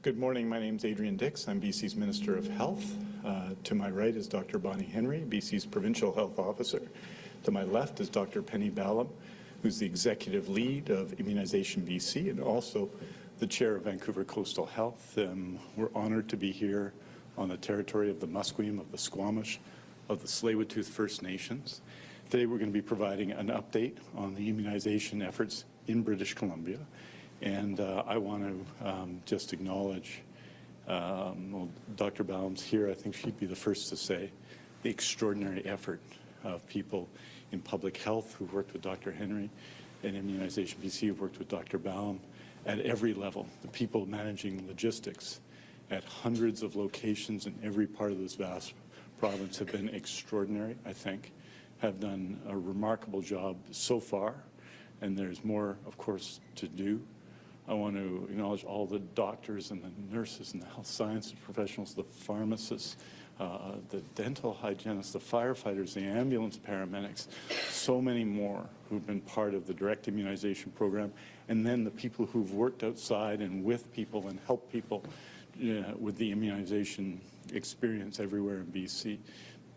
Good morning. My name is Adrian Dix. I'm BC's Minister of Health. To my right is Dr. Bonnie Henry, BC's Provincial Health Officer. To my left is Dr. Penny Ballem, who's the Executive Lead of Immunization BC and also the Chair of Vancouver Coastal Health. We're honoured to be here on the territory of the Musqueam, of the Squamish, of the Tsleil-Waututh First Nations. Today we're going to be providing an update on the immunization efforts in British Columbia. And I want to just acknowledge, well, Dr. Ballem's here. I think she'd be the first to say the extraordinary effort of people in public health who've worked with Dr. Henry and Immunization BC, who've worked with Dr. Ballem at every level. The people managing logistics at hundreds of locations in every part of this vast province have been extraordinary, I think, have done a remarkable job so far, and there's more, of course, to do. I want to acknowledge all the doctors and the nurses and the health sciences professionals, the pharmacists, the dental hygienists, the firefighters, the ambulance paramedics, so many more who've been part of the direct immunization program, and then the people who've worked outside and with people and helped people with the immunization experience everywhere in BC.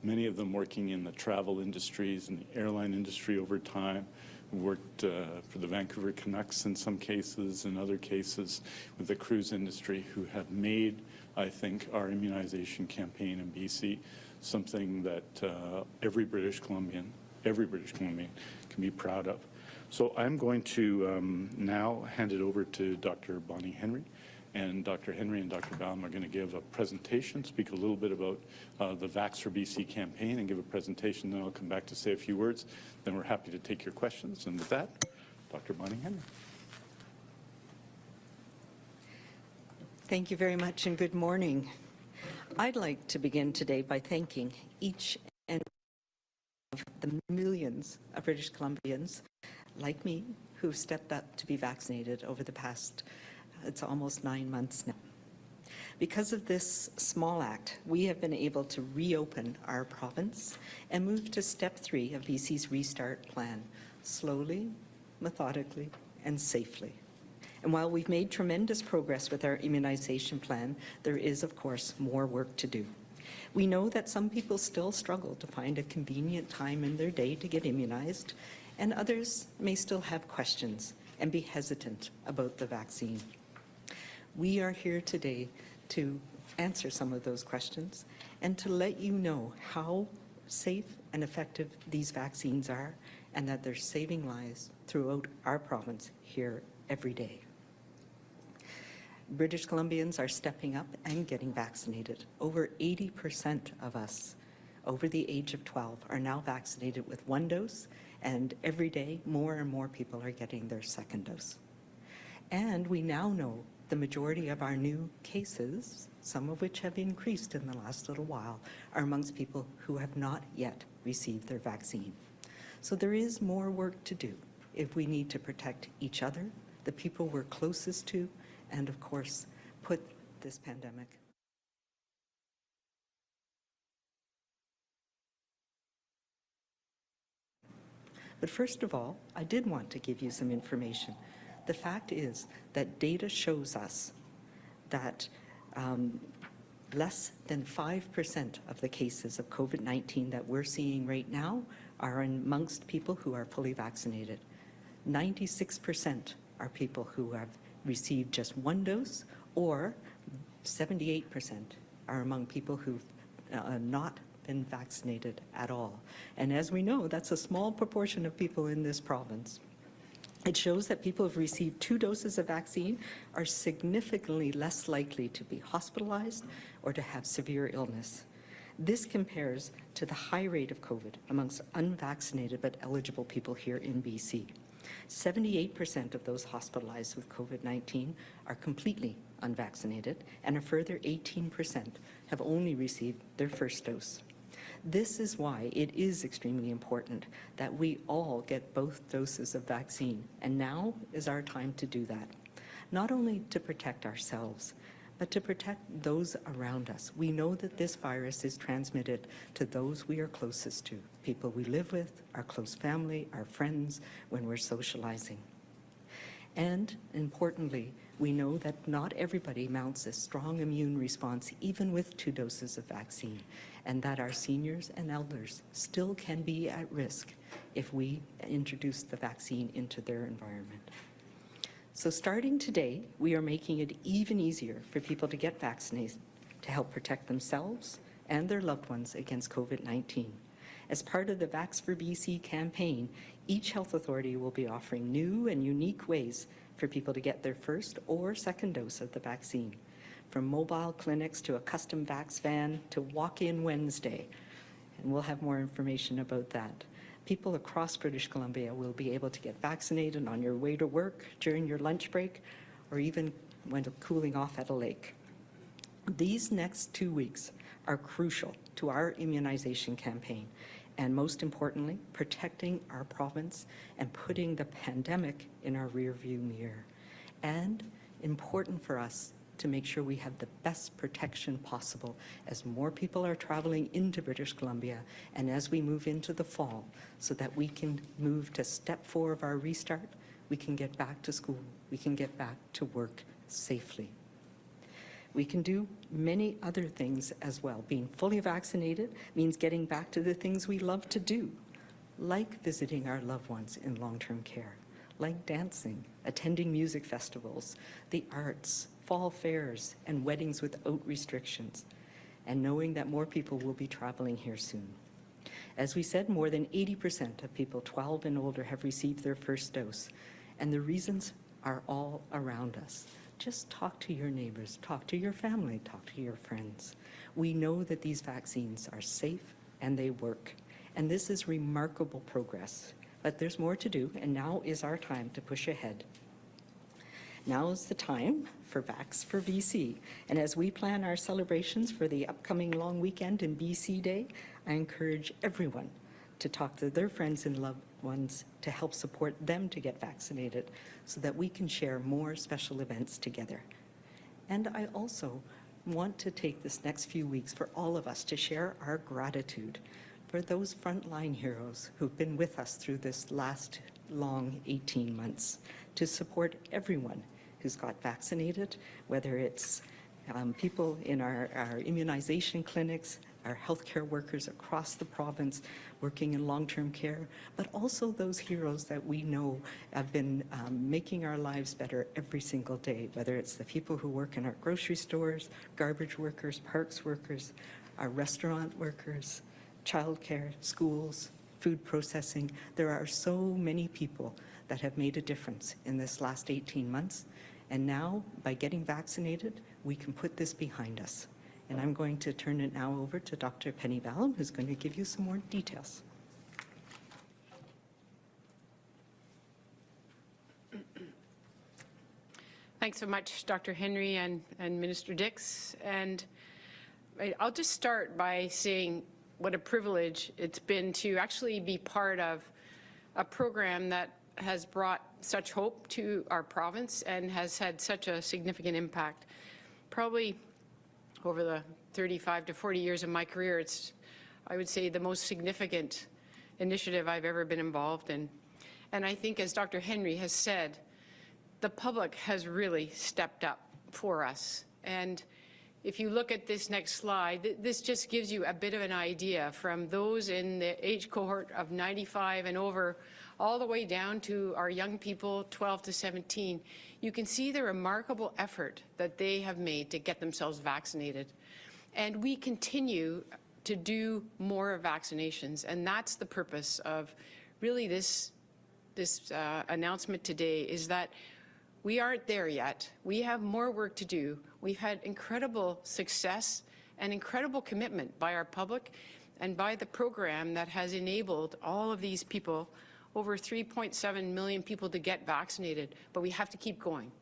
Many of them working in the travel industries and the airline industry over time, worked for the Vancouver Canucks in some cases, in other cases with the cruise industry, who have made, I think, our immunization campaign in BC something that every British Columbian can be proud of. So I'm going to now hand it over to Dr. Bonnie Henry. And Dr. Henry and Dr. Ballem are going to give a presentation, speak a little bit about the Vax for BC campaign and give a presentation. Then I'll come back to say a few words. Then we're happy to take your questions. And with that, Dr. Bonnie Henry. Thank you very much and good morning. I'd like to begin today by thanking each and of the millions of British Columbians like me who've stepped up to be vaccinated over the past it's almost 9 months now. Because of this small act, we have been able to reopen our province and move to step 3 of BC's restart plan, slowly, methodically, and safely. And while we've made tremendous progress with our immunization plan, there is, of course, more work to do. We know that some people still struggle to find a convenient time in their day to get immunized, and others may still have questions and be hesitant about the vaccine. We are here today to answer some of those questions and to let you know how safe and effective these vaccines are and that they're saving lives throughout our province here every day. British Columbians are stepping up and getting vaccinated. Over 80% of us over the age of 12 are now vaccinated with 1 dose, and every day more and more people are getting their 2nd dose. And we now know the majority of our new cases, some of which have increased in the last little while, are amongst people who have not yet received their vaccine. So there is more work to do if we need to protect each other, the people we're closest to, and of course, put this pandemic. But first of all, I did want to give you some information. The fact is that data shows us that less than 5% of the cases of COVID-19 that we're seeing right now are amongst people who are fully vaccinated. 96% are people who have received just 1 dose, or 78% are among people who've not been vaccinated at all. And as we know, that's a small proportion of people in this province. It shows that people who have received 2 doses of vaccine are significantly less likely to be hospitalized or to have severe illness. This compares to the high rate of COVID amongst unvaccinated but eligible people here in BC. 78% of those hospitalized with COVID-19 are completely unvaccinated, and a further 18% have only received their 1st dose. This is why it is extremely important that we all get both doses of vaccine, and now is our time to do that. Not only to protect ourselves, but to protect those around us. We know that this virus is transmitted to those we are closest to, people we live with, our close family, our friends, when we're socializing. And importantly, We know that not everybody mounts a strong immune response even with 2 doses of vaccine, and that our seniors and elders still can be at risk if we introduce the vaccine into their environment. So starting today, we are making it even easier for people to get vaccinated to help protect themselves and their loved ones against COVID-19. As part of the Vax for BC campaign, each health authority will be offering new and unique ways for people to get their first or second dose of the vaccine, from mobile clinics to a custom Vax van to Walk-In Wednesday. And we'll have more information about that. People across British Columbia will be able to get vaccinated on your way to work, during your lunch break, or even when cooling off at a lake. These next 2 weeks are crucial to our immunization campaign, and most importantly, protecting our province and putting the pandemic in our rearview mirror. And important for us to make sure we have the best protection possible as more people are traveling into British Columbia and as we move into the fall, so that we can move to step 4 of our restart, we can get back to school, we can get back to work safely. We can do many other things as well. Being fully vaccinated means getting back to the things we love to do, like visiting our loved ones in long-term care, like dancing, attending music festivals, the arts, fall fairs, and weddings without restrictions, and knowing that more people will be traveling here soon. As we said, more than 80% of people 12 and older have received their first dose, and the reasons are all around us. Just talk to your neighbors, talk to your family, talk to your friends. We know that these vaccines are safe and they work. And this is remarkable progress. But there's more to do, and now is our time to push ahead. Now is the time for Vax for BC. And as we plan our celebrations for the upcoming long weekend in BC Day, I encourage everyone to talk to their friends and loved ones to help support them to get vaccinated so that we can share more special events together. And I also want to take this next few weeks for all of us to share our gratitude for those frontline heroes who've been with us through this last long 18 months, to support everyone who's got vaccinated, whether it's people in our immunization clinics, our healthcare workers across the province working in long-term care, but also those heroes that we know have been making our lives better every single day, whether it's the people who work in our grocery stores, garbage workers, parks workers, our restaurant workers, childcare, schools, food processing. There are so many people that have made a difference in this last 18 months. And now, by getting vaccinated, we can put this behind us. And I'm going to turn it now over to Dr. Penny Ballem, who's going to give you some more details. Thanks so much, Dr. Henry and Minister Dix. And I'll just start by saying what a privilege it's been to actually be part of a program that has brought such hope to our province and has had such a significant impact. Probably over the 35 to 40 years of my career, it's, I would say, the most significant initiative I've ever been involved in. And I think, as Dr. Henry has said, the public has really stepped up for us. And if you look at this next slide, this just gives you a bit of an idea from those in the age cohort of 95 and over, all the way down to our young people, 12 to 17. You can see the remarkable effort that they have made to get themselves vaccinated. And we continue to do more vaccinations, and that's the purpose of really this announcement today, is that we aren't there yet. We have more work to do. We've had incredible success and incredible commitment by our public and by the program that has enabled all of these people, over 3.7 million people, to get vaccinated. But we have to keep going.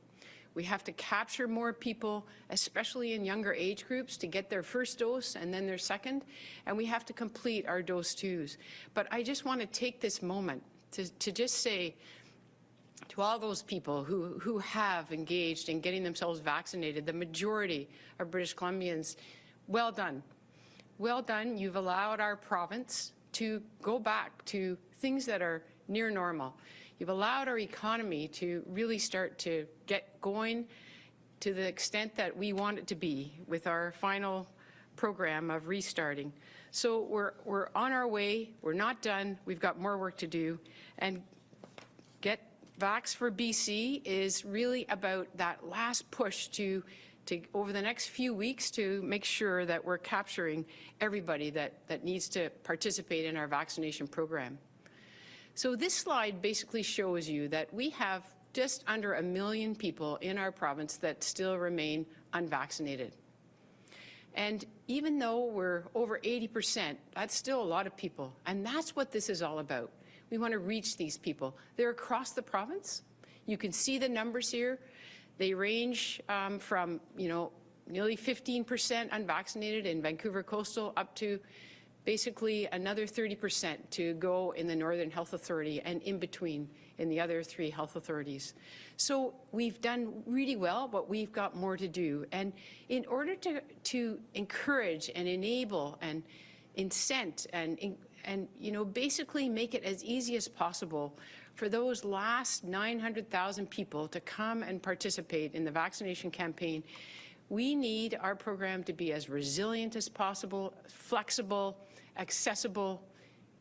We have to capture more people, especially in younger age groups, to get their first dose and then their second. And we have to complete our dose 2s. But I just want to take this moment to just say to all those people who have engaged in getting themselves vaccinated, the majority of British Columbians, well done. Well done. You've allowed our province to go back to things that are near normal. You've allowed our economy to really start to get going. to the extent that we want it to be with our final program of restarting. So we're on our way. We're not done. We've got more work to do. And Get Vax for BC is really about that last push to over the next few weeks to make sure that we're capturing everybody that needs to participate in our vaccination program. So this slide basically shows you that we have just under 1 million people in our province that still remain unvaccinated. And even though we're over 80%, that's still a lot of people. And that's what this is all about. We want to reach these people. They're across the province. You can see the numbers here. They range from, nearly 15% unvaccinated in Vancouver Coastal up to basically another 30% to go in the Northern Health Authority and in between in the other 3 health authorities. So we've done really well, but we've got more to do. And in order to encourage and enable and incent and basically make it as easy as possible for those last 900,000 people to come and participate in the vaccination campaign, we need our program to be as resilient as possible, flexible, accessible,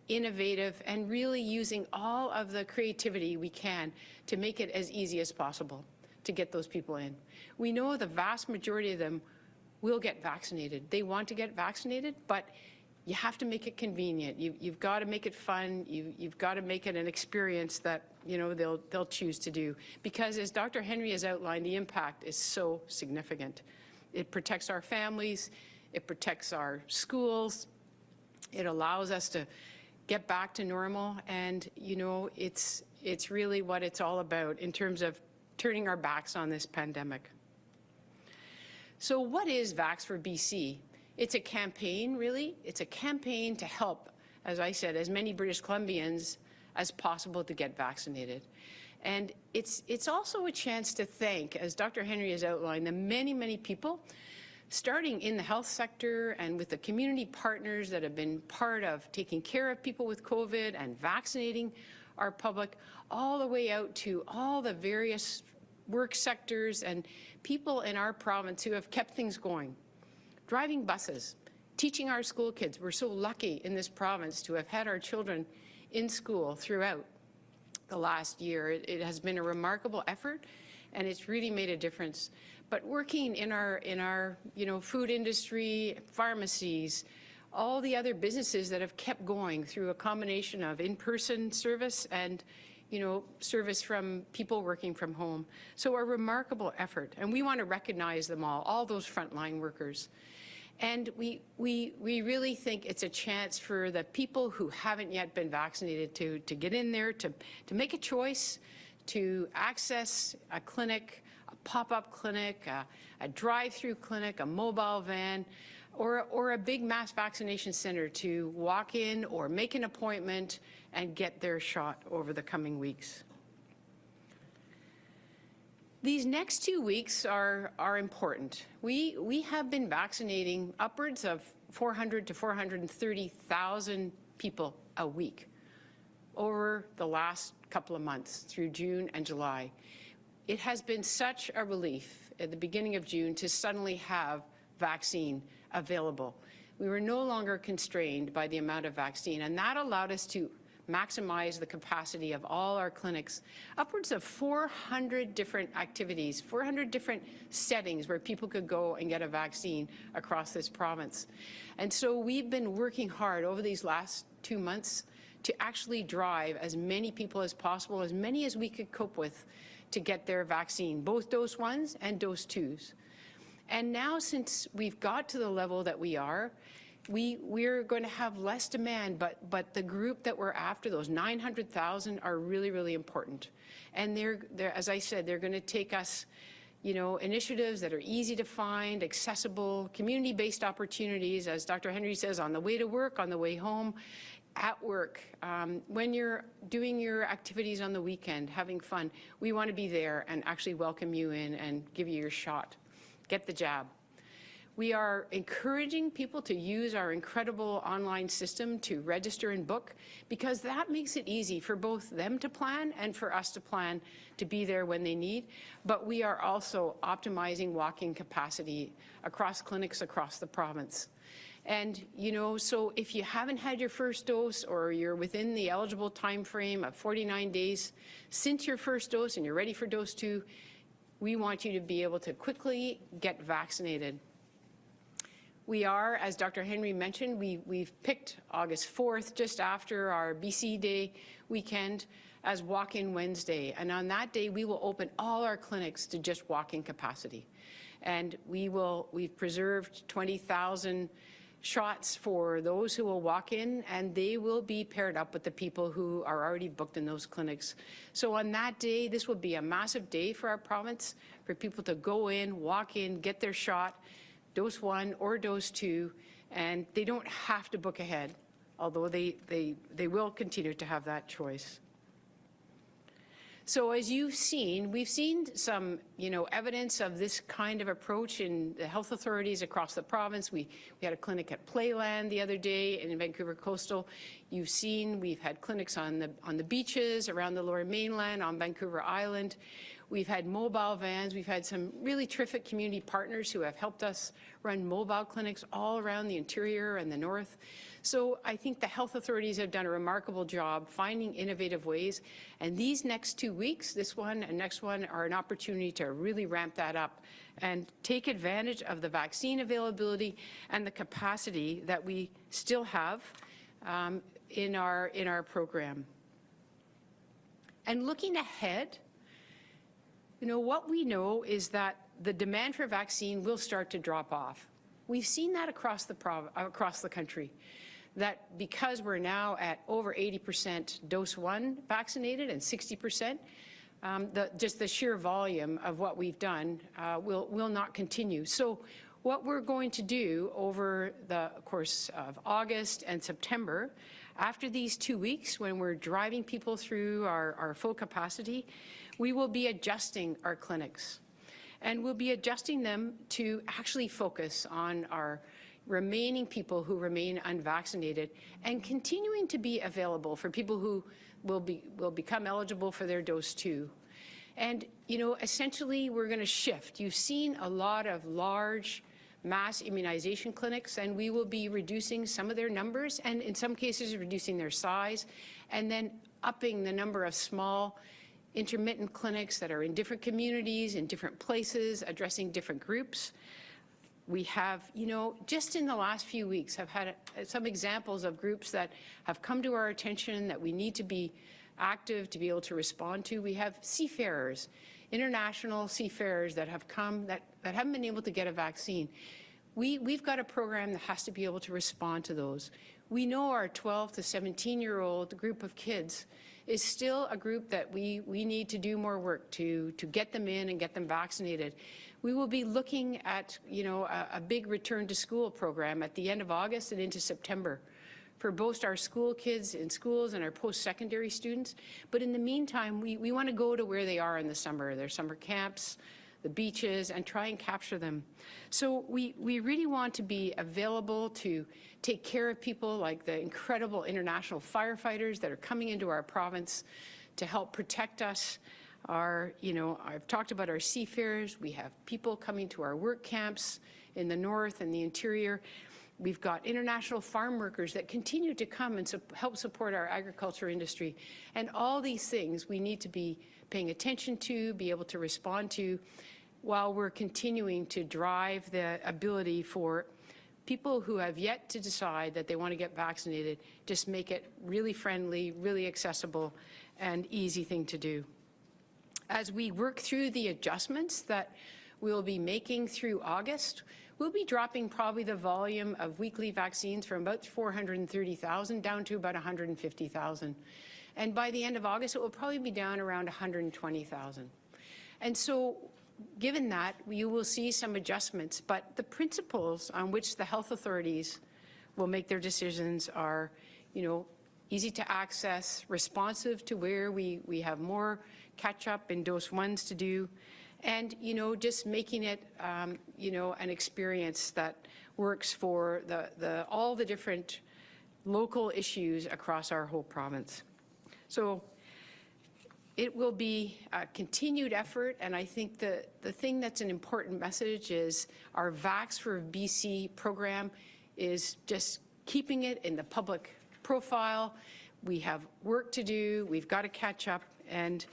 innovative, and really using all of the creativity we can to make it as easy as possible to get those people in. We know the vast majority of them will get vaccinated. They want to get vaccinated, but you have to make it convenient. You've got to make it fun. You've got to make it an experience that they'll choose to do. Because as Dr. Henry has outlined, the impact is so significant. It protects our families. It protects our schools. It allows us to get back to normal. And it's really what it's all about in terms of turning our backs on this pandemic. So what is Vax for BC? It's a campaign, really. It's a campaign to help, as I said, as many British Columbians as possible to get vaccinated. And it's also a chance to thank, as Dr. Henry has outlined, the many, many people, starting in the health sector and with the community partners that have been part of taking care of people with COVID and vaccinating our public, all the way out to all the various work sectors and people in our province who have kept things going. Driving buses, teaching our school kids. We're so lucky in this province to have had our children in school throughout the last year. It has been a remarkable effort, and it's really made a difference. But working in our food industry, pharmacies, all the other businesses that have kept going through a combination of in-person service and service from people working from home. So a remarkable effort, and we want to recognize them all those frontline workers. And we really think it's a chance for the people who haven't yet been vaccinated to get in there, to make a choice, to access a clinic, a pop-up clinic, a drive-through clinic, a mobile van, or a big mass vaccination center to walk in or make an appointment and get their shot over the coming weeks. These next 2 weeks are important. We have been vaccinating upwards of 400 to 430,000 people a week over the last couple of months through June and July. It has been such a relief at the beginning of June to suddenly have vaccine available. We were no longer constrained by the amount of vaccine, and that allowed us to maximize the capacity of all our clinics. Upwards of 400 different activities, 400 different settings where people could go and get a vaccine across this province. And so we've been working hard over these last 2 months to actually drive as many people as possible, as many as we could cope with, to get their vaccine, both dose 1s and dose 2s. And now, since we've got to the level that we are, we're going to have less demand, but the group that we're after, those 900,000, are really, really important. And they're, as I said, they're going to take us, initiatives that are easy to find, accessible, community-based opportunities, as Dr. Henry says, on the way to work, on the way home, at work, when you're doing your activities on the weekend, having fun. We want to be there and actually welcome you in and give you your shot. Get the jab. We are encouraging people to use our incredible online system to register and book, because that makes it easy for both them to plan and for us to plan to be there when they need. But we are also optimizing walk-in capacity across clinics across the province. And, you know, so if you haven't had your first dose, or you're within the eligible time frame of 49 days since your first dose and you're ready for dose 2, we want you to be able to quickly get vaccinated. We are, as Dr. Henry mentioned, we've picked August 4th, just after our BC Day weekend, as Walk-in Wednesday. And on that day, we will open all our clinics to just walk-in capacity. And we've preserved 20,000 shots for those who will walk in, and they will be paired up with the people who are already booked in those clinics. So on that day, this will be a massive day for our province, for people to go in, walk in, get their shot, dose 1 or dose 2, and they don't have to book ahead, although they will continue to have that choice. So as you've seen, we've seen some, you know, evidence of this kind of approach in the health authorities across the province. We had a clinic at Playland the other day in Vancouver Coastal. You've seen we've had clinics on the beaches around the Lower Mainland, on Vancouver Island. We've had mobile vans. We've had some really terrific community partners who have helped us run mobile clinics all around the interior and the north. So I think the health authorities have done a remarkable job finding innovative ways. And these next 2 weeks, this one and next one, are an opportunity to really ramp that up and take advantage of the vaccine availability and the capacity that we still have in our program. And looking ahead, you know, what we know is that the demand for vaccine will start to drop off. We've seen that across the country, that because we're now at over 80% dose 1 vaccinated and 60%, just the sheer volume of what we've done will not continue. So what we're going to do over the course of August and September, after these 2 weeks when we're driving people through our full capacity, we will be adjusting our clinics. And we'll be adjusting them to actually focus on our remaining people who remain unvaccinated, and continuing to be available for people who will become eligible for their dose 2. And, you know, essentially we're going to shift. You've seen a lot of large mass immunization clinics, and we will be reducing some of their numbers, and in some cases reducing their size, and then upping the number of small intermittent clinics that are in different communities, in different places, addressing different groups. We have, you know, just in the last few weeks, have had some examples of groups that have come to our attention that we need to be active to be able to respond to. We have seafarers, international seafarers that have come that haven't been able to get a vaccine. We've got a program that has to be able to respond to those. We know our 12 to 17-year-old group of kids is still a group that we need to do more work to get them in and get them vaccinated. We will be looking at, you know, a big return to school program at the end of August and into September for both our school kids in schools and our post-secondary students. But in the meantime, we want to go to where they are in the summer, their summer camps, the beaches, and try and capture them. So we really want to be available to take care of people like the incredible international firefighters that are coming into our province to help protect us. You know, I've talked about our seafarers. We have people coming to our work camps in the north and the interior. We've got international farm workers that continue to come and help support our agriculture industry. And all these things we need to be paying attention to, be able to respond to, while we're continuing to drive the ability for people who have yet to decide that they want to get vaccinated, just make it really friendly, really accessible, and easy thing to do. As we work through the adjustments that we'll be making through August, we'll be dropping probably the volume of weekly vaccines from about 430,000 down to about 150,000. And by the end of August, it will probably be down around 120,000. And so, given that, you will see some adjustments, but the principles on which the health authorities will make their decisions are, you know, easy to access, responsive to where we have more catch-up in dose 1s to do, and, just making it, an experience that works for all the different local issues across our whole province. So it will be a continued effort, and I think the thing that's an important message is our Vax for BC program is just keeping it in the public profile. We have work to do, we've got to catch up, and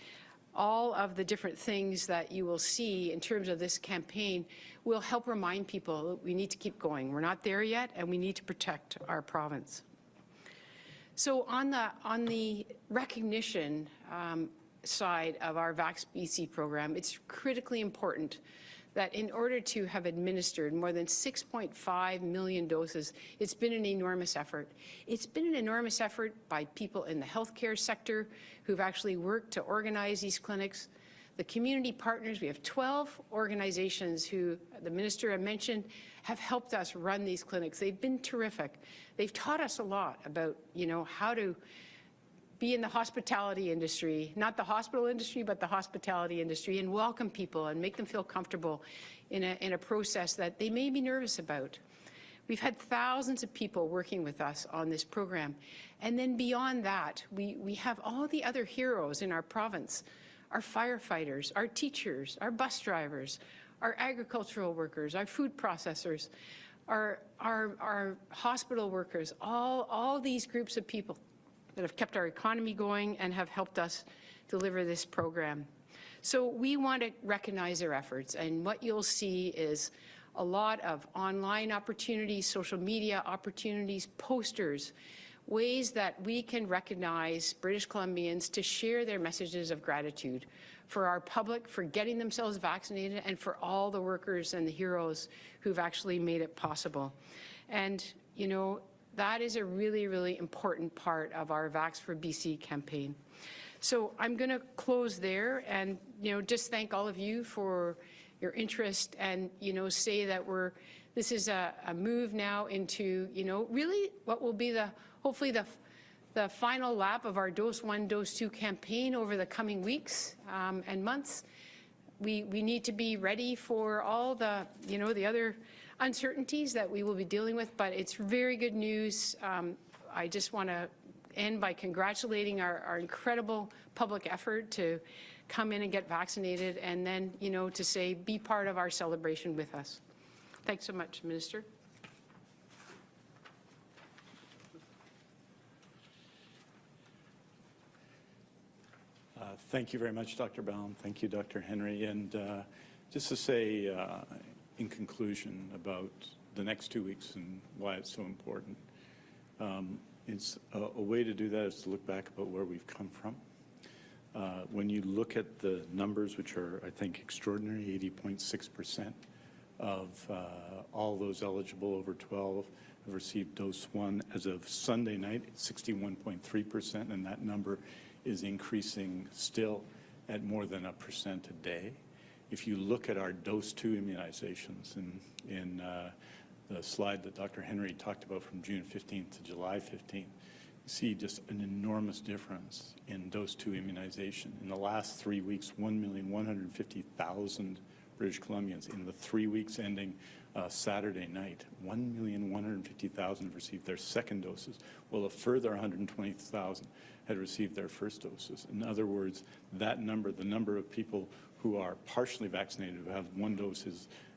all of the different things that you will see in terms of this campaign will help remind people that we need to keep going. We're not there yet, and we need to protect our province. So on the recognition side of our Vax BC program, it's critically important that in order to have administered more than 6.5 million doses, it's been an enormous effort. It's been an enormous effort by people in the healthcare sector who've actually worked to organize these clinics. The community partners, we have 12 organizations who the minister had mentioned have helped us run these clinics. They've been terrific. They've taught us a lot about, how to be in the hospitality industry, not the hospital industry, but the hospitality industry, and welcome people and make them feel comfortable in a process that they may be nervous about. We've had thousands of people working with us on this program. And then beyond that, we have all the other heroes in our province, our firefighters, our teachers, our bus drivers, our agricultural workers, our food processors, our hospital workers, all these groups of people that have kept our economy going and have helped us deliver this program. So we want to recognize their efforts, and what you'll see is a lot of online opportunities, social media opportunities, posters, ways that we can recognize British Columbians to share their messages of gratitude for our public, for getting themselves vaccinated, and for all the workers and the heroes who've actually made it possible. And, that is a really, really important part of our Vax for BC campaign. So I'm going to close there and, just thank all of you for your interest and, say that this is a move now into, really what will be hopefully the final lap of our Dose 1, Dose 2 campaign over the coming weeks and months. We need to be ready for all the, the other uncertainties that we will be dealing with, but it's very good news. I just want to end by congratulating our incredible public effort to come in and get vaccinated, and then, to say, be part of our celebration with us. Thanks so much, Minister. Thank you very much, Dr. Ballem. Thank you, Dr. Henry. And just to say, in conclusion, about the next 2 weeks and why it's so important, it's a way to do that is to look back about where we've come from. When you look at the numbers, which are, I think, extraordinary, 80.6% of all those eligible over 12 have received dose 1. As of Sunday night, it's 61.3%, and that number is increasing still at more than 1% a day. If you look at our dose 2 immunizations in the slide that Dr. Henry talked about from June 15th to July 15th, you see just an enormous difference in dose 2 immunization. In the last 3 weeks, 1,150,000 British Columbians in the 3 weeks ending Saturday night, 1,150,000 have received their second doses, while a further 120,000 had received their first doses. In other words, that number, the number of people who are partially vaccinated who have one dose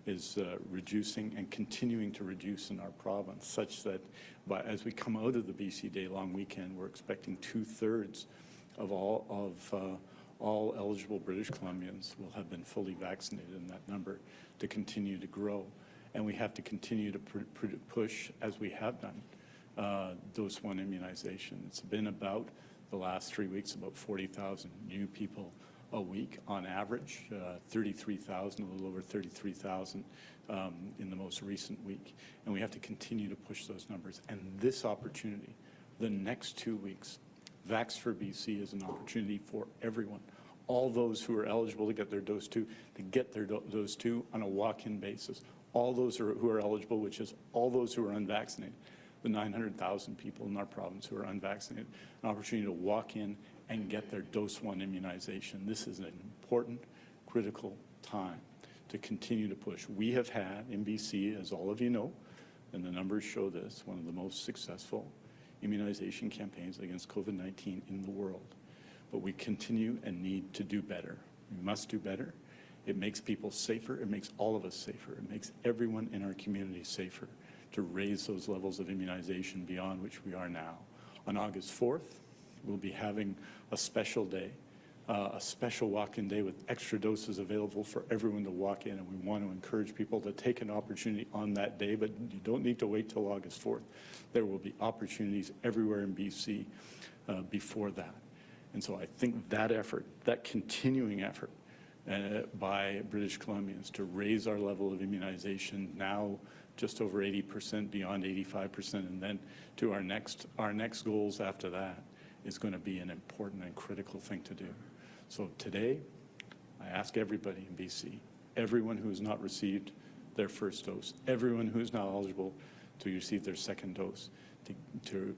is reducing and continuing to reduce in our province, such that as we come out of the BC Day long weekend, we're expecting 2/3 of all eligible British Columbians will have been fully vaccinated, and that number to continue to grow. And we have to continue to push, as we have done, dose 1 immunization. It's been about the last 3 weeks, about 40,000 new people a week on average, 33,000, a little over 33,000 in the most recent week. And we have to continue to push those numbers. And this opportunity, the next 2 weeks, Vax for BC is an opportunity for everyone. All those who are eligible to get their dose 2, to get their dose 2 on a walk-in basis. All those who are eligible, which is all those who are unvaccinated, the 900,000 people in our province who are unvaccinated, an opportunity to walk in and get their dose 1 immunization. This is an important, critical time to continue to push. We have had in BC, as all of you know, and the numbers show this, one of the most successful immunization campaigns against COVID-19 in the world. But we continue and need to do better. We must do better. It makes people safer. It makes all of us safer. It makes everyone in our community safer to raise those levels of immunization beyond which we are now. On August 4th, we'll be having a special day, a special walk-in day with extra doses available for everyone to walk in, and we want to encourage people to take an opportunity on that day, but you don't need to wait till August 4th. There will be opportunities everywhere in BC before that. And so I think that effort, that continuing effort by British Columbians to raise our level of immunization, now just over 80%, beyond 85%, and then to our next goals after that, is going to be an important and critical thing to do. So today, I ask everybody in BC, everyone who has not received their first dose, everyone who is now eligible to receive their second dose, to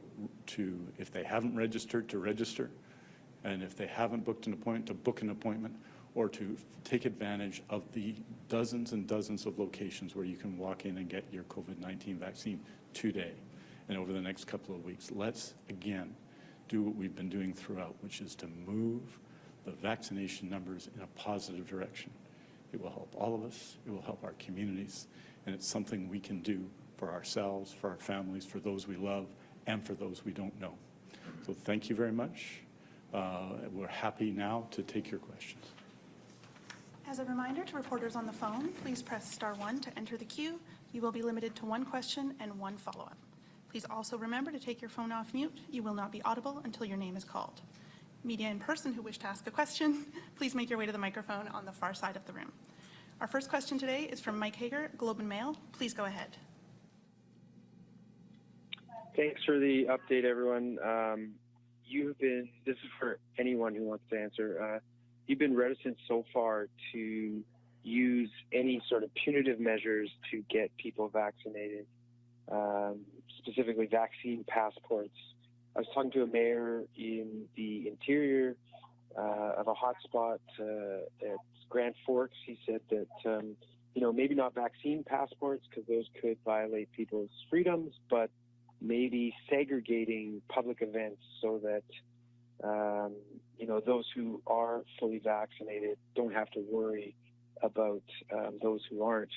if they haven't registered, to register, and if they haven't booked an appointment, to book an appointment, or to take advantage of the dozens and dozens of locations where you can walk in and get your COVID-19 vaccine today and over the next couple of weeks. Let's, again, do what we've been doing throughout, which is to move the vaccination numbers in a positive direction. It will help all of us, it will help our communities, and it's something we can do for ourselves, for our families, for those we love, and for those we don't know. So thank you very much. We're happy now to take your questions. As a reminder to reporters on the phone, please press *1 to enter the queue. You will be limited to one question and one follow-up. Please also remember to take your phone off mute. You will not be audible until your name is called. Media in person who wish to ask a question, please make your way to the microphone on the far side of the room. Our first question today is from Mike Hager, Globe and Mail. Please go ahead. Thanks for the update, everyone. This is for anyone who wants to answer, you've been reticent so far to use any sort of punitive measures to get people vaccinated, specifically vaccine passports. I was talking to a mayor in the interior of a hotspot at Grand Forks. He said that, maybe not vaccine passports because those could violate people's freedoms, but maybe segregating public events so that those who are fully vaccinated don't have to worry about those who aren't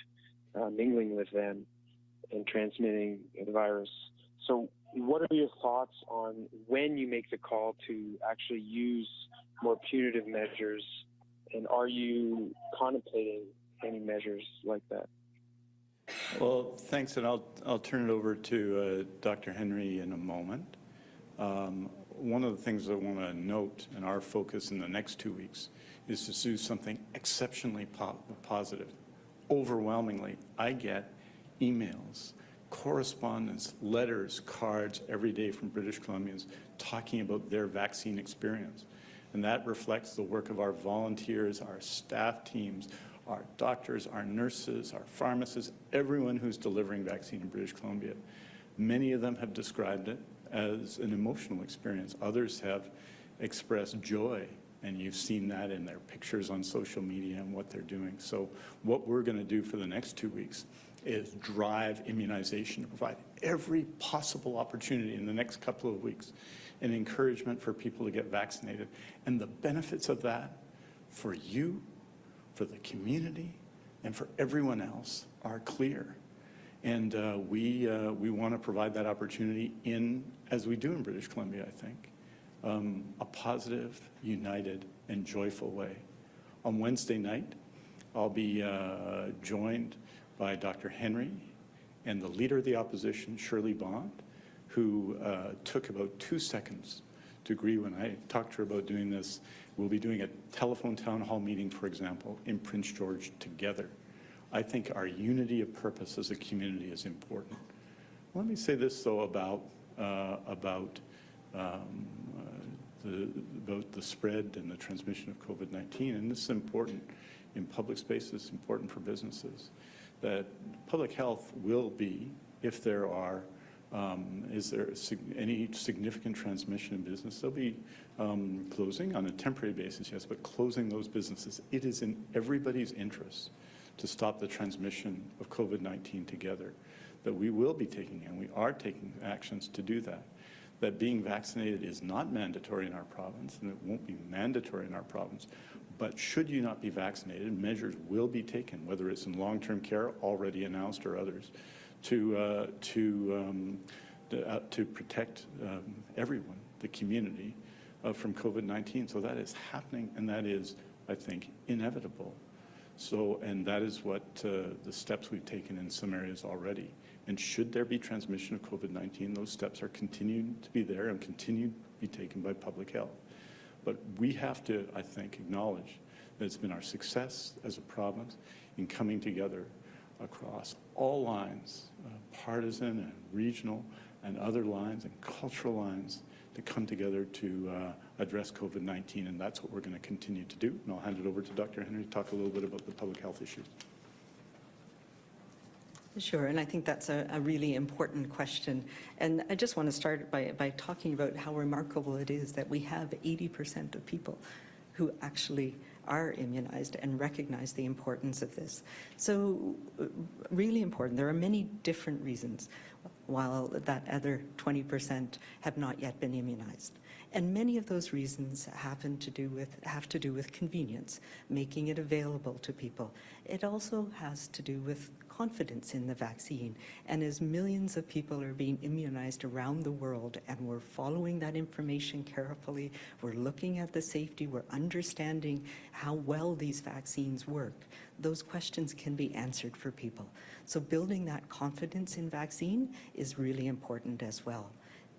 mingling with them and transmitting the virus. So what are your thoughts on when you make the call to actually use more punitive measures, and are you contemplating any measures like that? Well, thanks, and I'll turn it over to Dr. Henry in a moment. One of the things I want to note in our focus in the next 2 weeks is to do something exceptionally positive. Overwhelmingly, I get emails, correspondence, letters, cards every day from British Columbians talking about their vaccine experience. And that reflects the work of our volunteers, our staff teams, our doctors, our nurses, our pharmacists, everyone who's delivering vaccine in British Columbia. Many of them have described it as an emotional experience. Others have expressed joy, and you've seen that in their pictures on social media and what they're doing. So what we're going to do for the next 2 weeks is drive immunization, to provide every possible opportunity in the next couple of weeks, and encouragement for people to get vaccinated. And the benefits of that for you, for the community, and for everyone else are clear. And we want to provide that opportunity as we do in British Columbia, I think, a positive, united, and joyful way. On Wednesday night, I'll be joined by Dr. Henry and the Leader of the Opposition, Shirley Bond, who took about 2 seconds to agree when I talked to her about doing this. We'll be doing a telephone town hall meeting, for example, in Prince George together. I think our unity of purpose as a community is important. Let me say this, though, about the spread and the transmission of COVID-19, and this is important in public spaces, important for businesses, that public health will be, if there are Is there any significant transmission in business? There'll be closing on a temporary basis, yes, but closing those businesses. It is in everybody's interest to stop the transmission of COVID-19 together, that we will be taking, and we are taking actions to do that. That being vaccinated is not mandatory in our province, and it won't be mandatory in our province. But should you not be vaccinated, measures will be taken, whether it's in long-term care, already announced, or others, to protect everyone, the community, from COVID-19. So that is happening, and that is, I think, inevitable. So, and that is what the steps we've taken in some areas already. And should there be transmission of COVID-19, those steps are continuing to be there and continue to be taken by public health. But we have to, I think, acknowledge that it's been our success as a province in coming together across all lines, partisan and regional and other lines and cultural lines, to come together to address COVID-19, and that's what we're going to continue to do. And I'll hand it over to Dr. Henry to talk a little bit about the public health issues. Sure, and I think that's a really important question. And I just want to start by talking about how remarkable it is that we have 80% of people who actually are immunized and recognize the importance of this. So really important. There are many different reasons while that other 20% have not yet been immunized. And many of those reasons have to do with convenience, making it available to people. It also has to do with confidence in the vaccine. And as millions of people are being immunized around the world, and we're following that information carefully, we're looking at the safety, we're understanding how well these vaccines work, those questions can be answered for people. So building that confidence in vaccine is really important as well.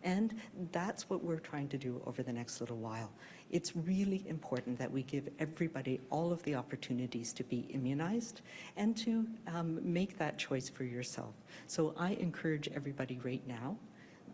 And that's what we're trying to do over the next little while. It's really important that we give everybody all of the opportunities to be immunized and to make that choice for yourself. So I encourage everybody right now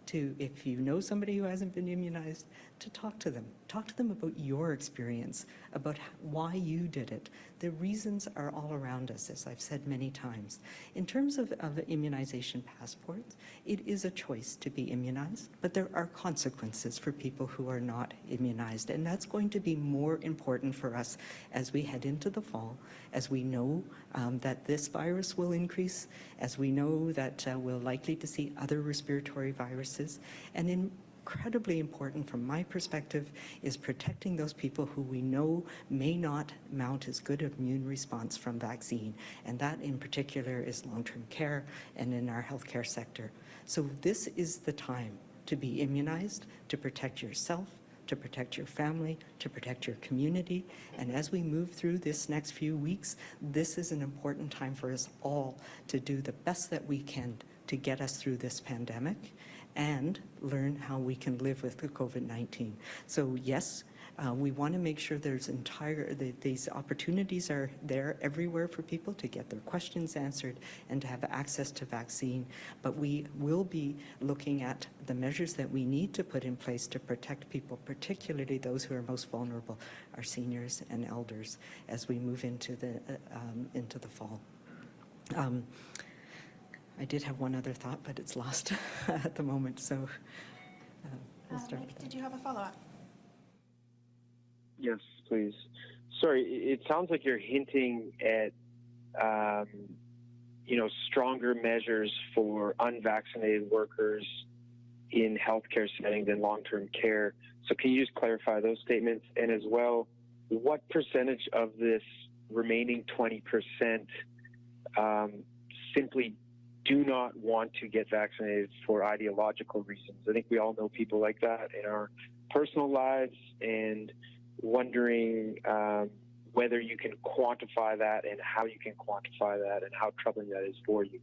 to, if you know somebody who hasn't been immunized, to talk to them. Talk to them about your experience, about why you did it. The reasons are all around us, as I've said many times. In terms of immunization passports, it is a choice to be immunized, but there are consequences for people who are not immunized, and that's going to be more important for us as we head into the fall, as we know that this virus will increase, as we know that we're likely to see other respiratory viruses, and incredibly important from my perspective is protecting those people who we know may not mount as good an immune response from vaccine, and that in particular is long-term care and in our healthcare sector. So this is the time to be immunized, to protect yourself, to protect your family, to protect your community. And as we move through this next few weeks, this is an important time for us all to do the best that we can to get us through this pandemic and learn how we can live with the COVID-19. So yes, we want to make sure these opportunities are there everywhere for people to get their questions answered and to have access to vaccine. But we will be looking at the measures that we need to put in place to protect people, particularly those who are most vulnerable, our seniors and elders, as we move into the fall. I did have one other thought, but it's lost at the moment, so we'll start with that. Did you have a follow-up? Yes, please. Sorry, it sounds like you're hinting at, stronger measures for unvaccinated workers in healthcare settings and long-term care. So can you just clarify those statements? And as well, what percentage of this remaining 20% simply do not want to get vaccinated for ideological reasons? I think we all know people like that in our personal lives, and wondering whether you can quantify that and how you can quantify that and how troubling that is for you.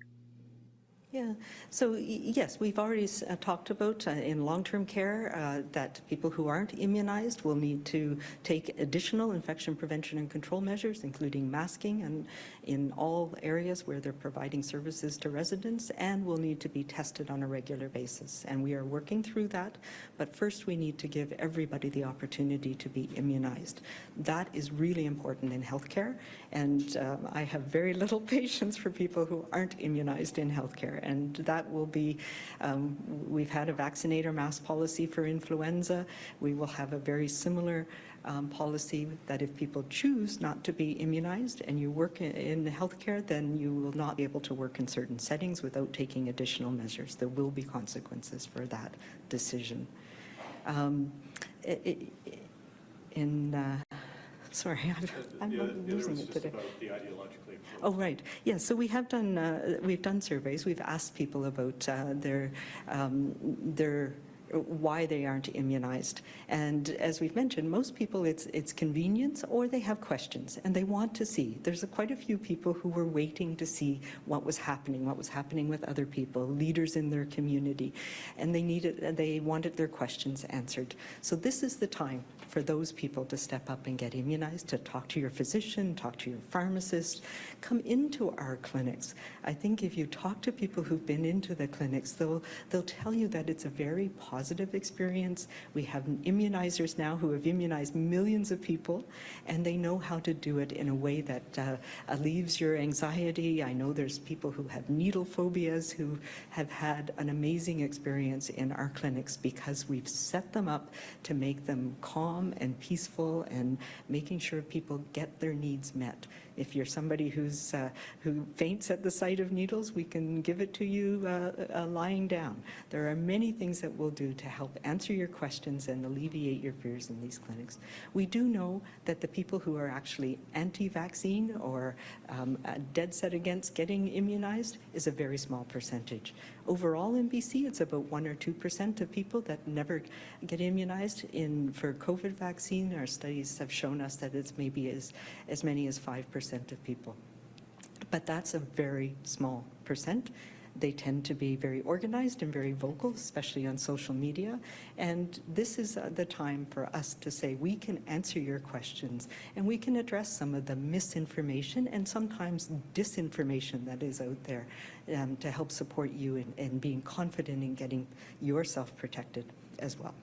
Yeah, so yes, we've already talked about in long-term care that people who aren't immunized will need to take additional infection prevention and control measures, including masking and in all areas where they're providing services to residents, and will need to be tested on a regular basis. And we are working through that, but first we need to give everybody the opportunity to be immunized. That is really important in healthcare, and I have very little patience for people who aren't immunized in healthcare. and that will be, we've had a vaccinate or mask policy for influenza. We will have a very similar policy that if people choose not to be immunized and you work in healthcare, then you will not be able to work in certain settings without taking additional measures. There will be consequences for that decision. Sorry, I'm losing it today. About the ideologically approach. Oh, right. Yeah, so we have done, we've done surveys. We've asked people about their why they aren't immunized. And as we've mentioned, most people it's convenience or they have questions and they want to see. There's quite a few people who were waiting to see what was happening with other people, leaders in their community, and they wanted their questions answered. So this is the time for those people to step up and get immunized, to talk to your physician, talk to your pharmacist, come into our clinics. I think if you talk to people who've been into the clinics, they'll tell you that it's a very positive experience. We have immunizers now who have immunized millions of people, and they know how to do it in a way that alleviates your anxiety. I know there's people who have needle phobias who have had an amazing experience in our clinics because we've set them up to make them calm and peaceful and making sure people get their needs met. If you're somebody who faints at the sight of needles, we can give it to you lying down. There are many things that we'll do to help answer your questions and alleviate your fears in these clinics. We do know that the people who are actually anti-vaccine or dead set against getting immunized is a very small percentage. Overall in BC, it's about 1 or 2% of people that never get immunized. For COVID vaccine, our studies have shown us that it's maybe as many as 5% of people. But that's a very small percent. They tend to be very organized and very vocal, especially on social media. And this is the time for us to say we can answer your questions and we can address some of the misinformation and sometimes disinformation that is out there to help support you in being confident in getting yourself protected as well.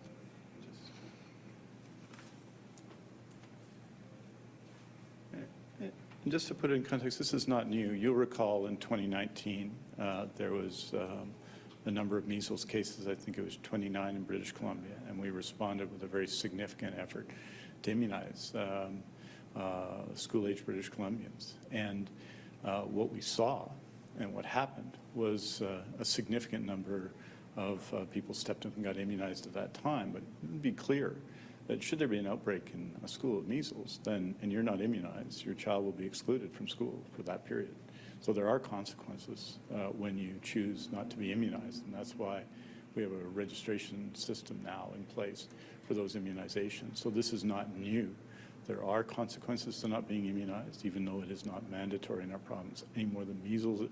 Just to put it in context, this is not new. You'll recall in 2019, there was a number of measles cases. I think it was 29 in British Columbia, and we responded with a very significant effort to immunize school-age British Columbians. And what we saw and what happened was a significant number of people stepped up and got immunized at that time. But be clear that should there be an outbreak in a school of measles, then, and you're not immunized, your child will be excluded from school for that period. So there are consequences when you choose not to be immunized, and that's why we have a registration system now in place for those immunizations. So this is not new. There are consequences to not being immunized, even though it is not mandatory in our province any more than measles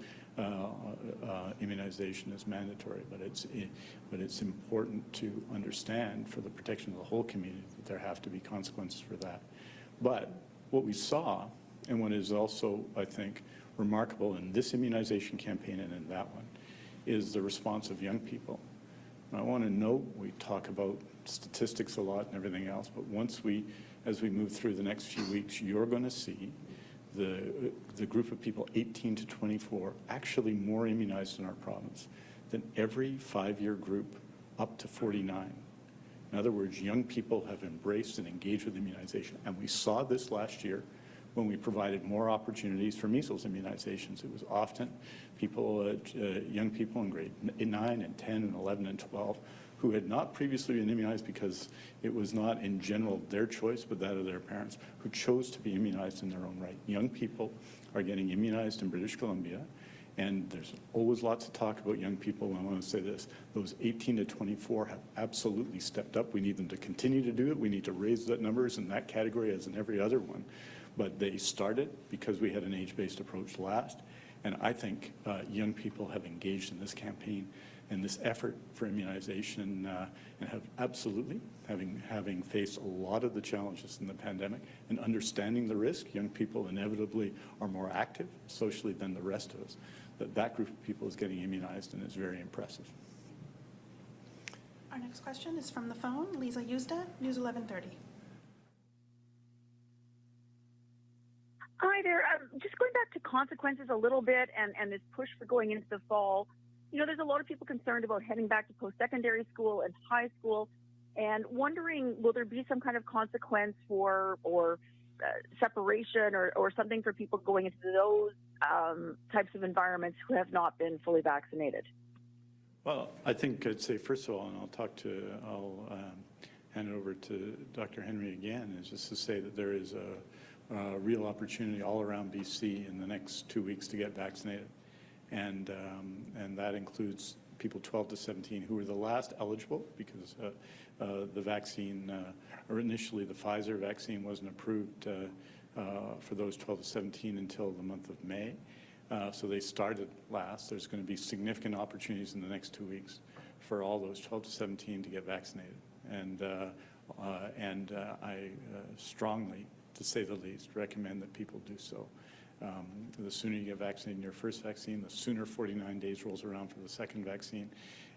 immunization is mandatory. But it's important to understand for the protection of the whole community that there have to be consequences for that. But what we saw, and what is also, I think, remarkable in this immunization campaign and in that one, is the response of young people. And I want to note, we talk about statistics a lot and everything else, but as we move through the next few weeks, you're going to see the group of people 18 to 24 actually more immunized in our province than every 5-year group up to 49. In other words, young people have embraced and engaged with immunization. And we saw this last year when we provided more opportunities for measles immunizations. It was often people, young people in grade 9 and 10 and 11 and 12 who had not previously been immunized because it was not in general their choice but that of their parents, who chose to be immunized in their own right. Young people are getting immunized in British Columbia, and there's always lots of talk about young people. I want to say this, those 18 to 24 have absolutely stepped up. We need them to continue to do it. We need to raise the numbers in that category as in every other one. But they started because we had an age-based approach last, and I think young people have engaged in this campaign and this effort for immunization and have absolutely, having faced a lot of the challenges in the pandemic and understanding the risk, young people inevitably are more active socially than the rest of us. That group of people is getting immunized and is very impressive. Our next question is from the phone. Lisa Eusda, News 1130. Hi there. Just going back to consequences a little bit and this push for going into the fall. there's a lot of people concerned about heading back to post-secondary school and high school, and wondering, will there be some kind of consequence or separation or something for people going into those types of environments who have not been fully vaccinated? Well, I think I'd say, first of all, and I'll hand it over to Dr. Henry again, is just to say that there is a real opportunity all around BC in the next 2 weeks to get vaccinated. And that includes people 12 to 17 who were the last eligible because the vaccine, or initially the Pfizer vaccine wasn't approved for those 12 to 17 until the month of May. So they started last. There's going to be significant opportunities in the next 2 weeks for all those 12 to 17 to get vaccinated. And I strongly, to say the least, recommend that people do so. The sooner you get vaccinated in your first vaccine, the sooner 49 days rolls around for the second vaccine,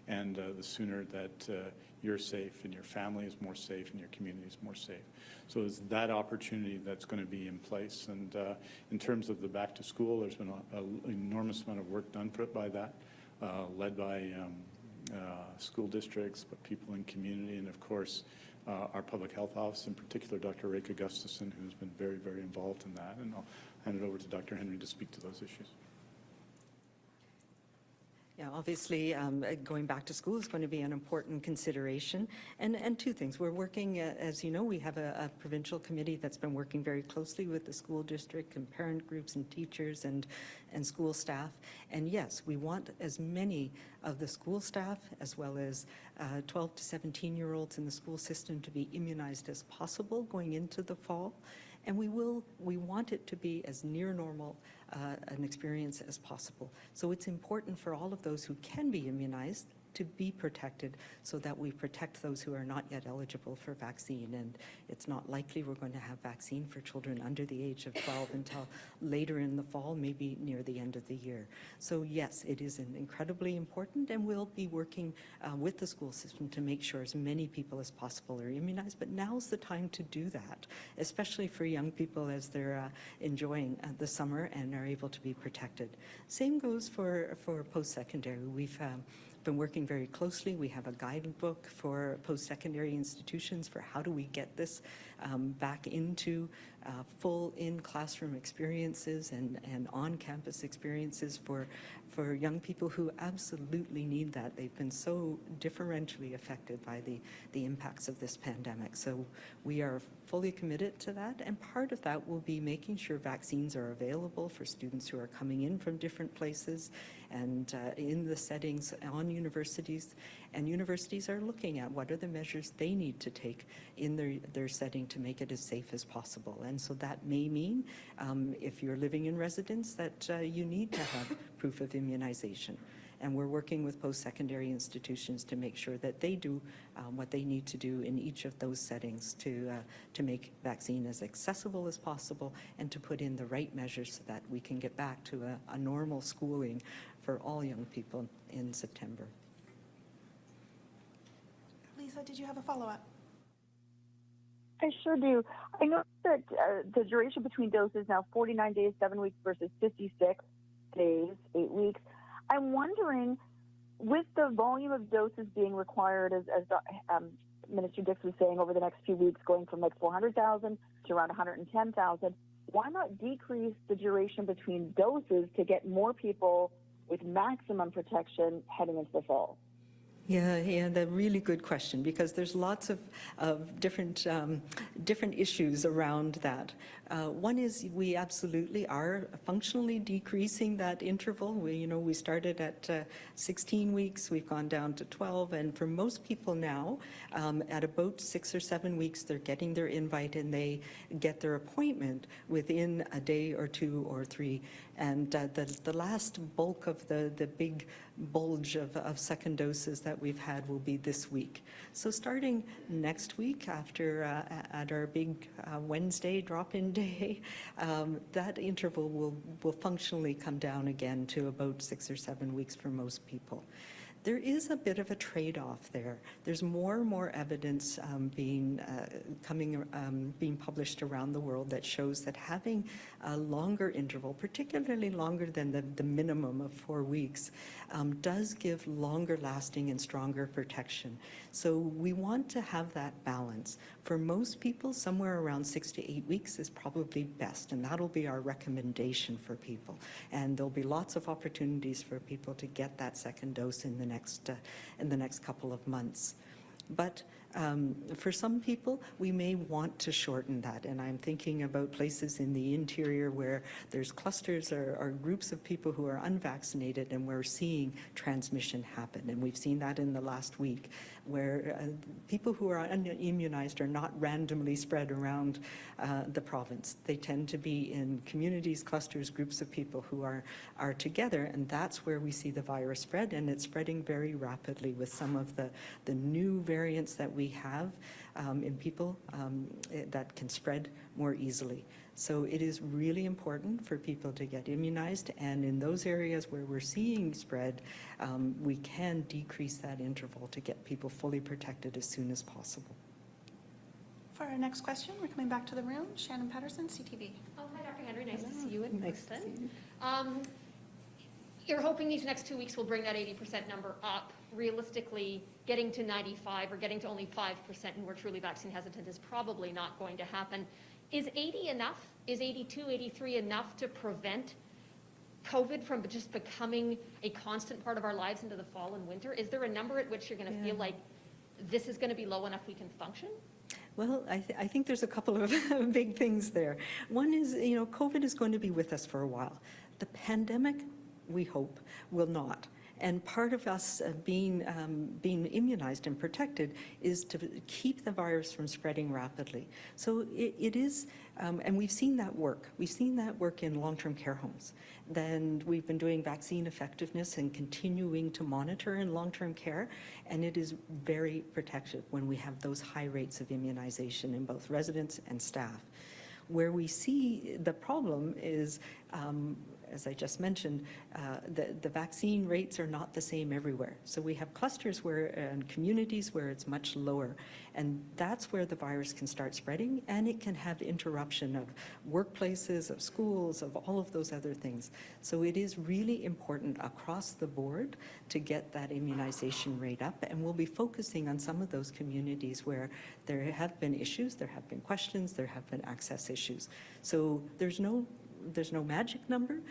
and the sooner that you're safe and your family is more safe and your community is more safe. So it's that opportunity that's going to be in place. And in terms of the back to school, there's been an enormous amount of work done by that, led by school districts, but people in community, and of course our public health office, in particular Dr. Reka Gustafson, who's been very, very involved in that. And I'll hand it over to Dr. Henry to speak to those issues. Yeah, obviously, going back to school is going to be an important consideration. And two things. We're working, as you know, we have a provincial committee that's been working very closely with the school district and parent groups and teachers and school staff. And yes, we want as many of the school staff as well as 12 to 17-year-olds in the school system to be immunized as possible going into the fall. And we want it to be as near normal an experience as possible. So it's important for all of those who can be immunized to be protected so that we protect those who are not yet eligible for vaccine. And it's not likely we're going to have vaccine for children under the age of 12 until later in the fall, maybe near the end of the year. So yes, it is incredibly important, and we'll be working with the school system to make sure as many people as possible are immunized. But now's the time to do that, especially for young people as they're enjoying the summer and are able to be protected. Same goes for post-secondary. We've been working very closely. We have a guidebook for post-secondary institutions for how do we get this back into full in-classroom experiences and on-campus experiences for young people who absolutely need that. They've been so differentially affected by the impacts of this pandemic. So we are fully committed to that, and part of that will be making sure vaccines are available for students who are coming in from different places and in the settings on universities. And universities are looking at what are the measures they need to take in their setting to make it as safe as possible. And so that may mean, if you're living in residence, that you need to have proof of immunization. And we're working with post-secondary institutions to make sure that they do what they need to do in each of those settings to make vaccine as accessible as possible and to put in the right measures so that we can get back to a normal schooling for all young people in September. Lisa, did you have a follow-up? I sure do. I know that the duration between doses now 49 days, 7 weeks versus 56 days, 8 weeks. I'm wondering, with the volume of doses being required, as Minister Dix was saying, over the next few weeks, going from like 400,000 to around 110,000, why not decrease the duration between doses to get more people with maximum protection heading into the fall? Yeah, that's a really good question, because there's lots of different issues around that. One is we absolutely are functionally decreasing that interval. We started at 16 weeks, we've gone down to 12, and for most people now, at about 6 or 7 weeks, they're getting their invite and they get their appointment within a day or 2 or 3. And the last bulk of the big bulge of second doses that we've had will be this week. So starting next week, after at our big Wednesday drop-in day, that interval will functionally come down again to about 6 or 7 weeks for most people. There is a bit of a trade-off there. There's more and more evidence being published around the world that shows that having a longer interval, particularly longer than the minimum of 4 weeks, does give longer lasting and stronger protection. So we want to have that balance. For most people, somewhere around 6 to 8 weeks is probably best, and that'll be our recommendation for people. And there'll be lots of opportunities for people to get that second dose in the next couple of months. But for some people, we may want to shorten that, and I'm thinking about places in the interior where there's clusters or groups of people who are unvaccinated, and we're seeing transmission happen. And we've seen that in the last week, where people who are unimmunized are not randomly spread around the province. They tend to be in communities, clusters, groups of people who are together, and that's where we see the virus spread, and it's spreading very rapidly with some of the new variants that we have in people that can spread more easily. So it is really important for people to get immunized, and in those areas where we're seeing spread, we can decrease that interval to get people fully protected as soon as possible. For our next question, we're coming back to the room. Shannon Patterson, CTV. Oh, hi, Dr. Henry. Nice to see you in Nice to person. see you. You're hoping these next 2 weeks will bring that 80% number up. Realistically, getting to 95 or getting to only 5% who are truly vaccine hesitant is probably not going to happen. Is 80 enough? Is 82, 83 enough to prevent COVID from just becoming a constant part of our lives into the fall and winter? Is there a number at which you're going to feel like this is going to be low enough we can function? Well, I think there's a couple of big things there. One is, COVID is going to be with us for a while. The pandemic, we hope, will not. And part of us being immunized and protected is to keep the virus from spreading rapidly. So it is, and we've seen that work. We've seen that work in long-term care homes. Then we've been doing vaccine effectiveness and continuing to monitor in long-term care, and it is very protective when we have those high rates of immunization in both residents and staff. Where we see the problem is, as I just mentioned, the vaccine rates are not the same everywhere. So we have clusters and communities where it's much lower. And that's where the virus can start spreading, and it can have interruption of workplaces, of schools, of all of those other things. So it is really important across the board to get that immunization rate up, and we'll be focusing on some of those communities where there have been issues, there have been questions, there have been access issues. So there's no magic number,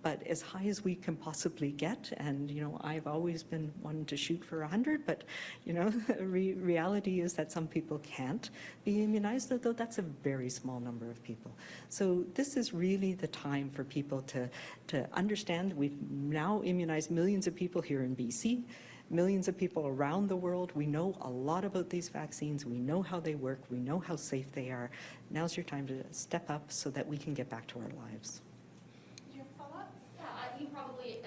but as high as we can possibly get. And, I've always been one to shoot for 100, but, reality is that some people can't be immunized, although that's a very small number of people. So this is really the time for people to understand. We've now immunized millions of people here in BC, millions of people around the world. We know a lot about these vaccines. We know how they work. We know how safe they are. Now's your time to step up so that we can get back to our lives. Did you have a follow-up? Yeah, you probably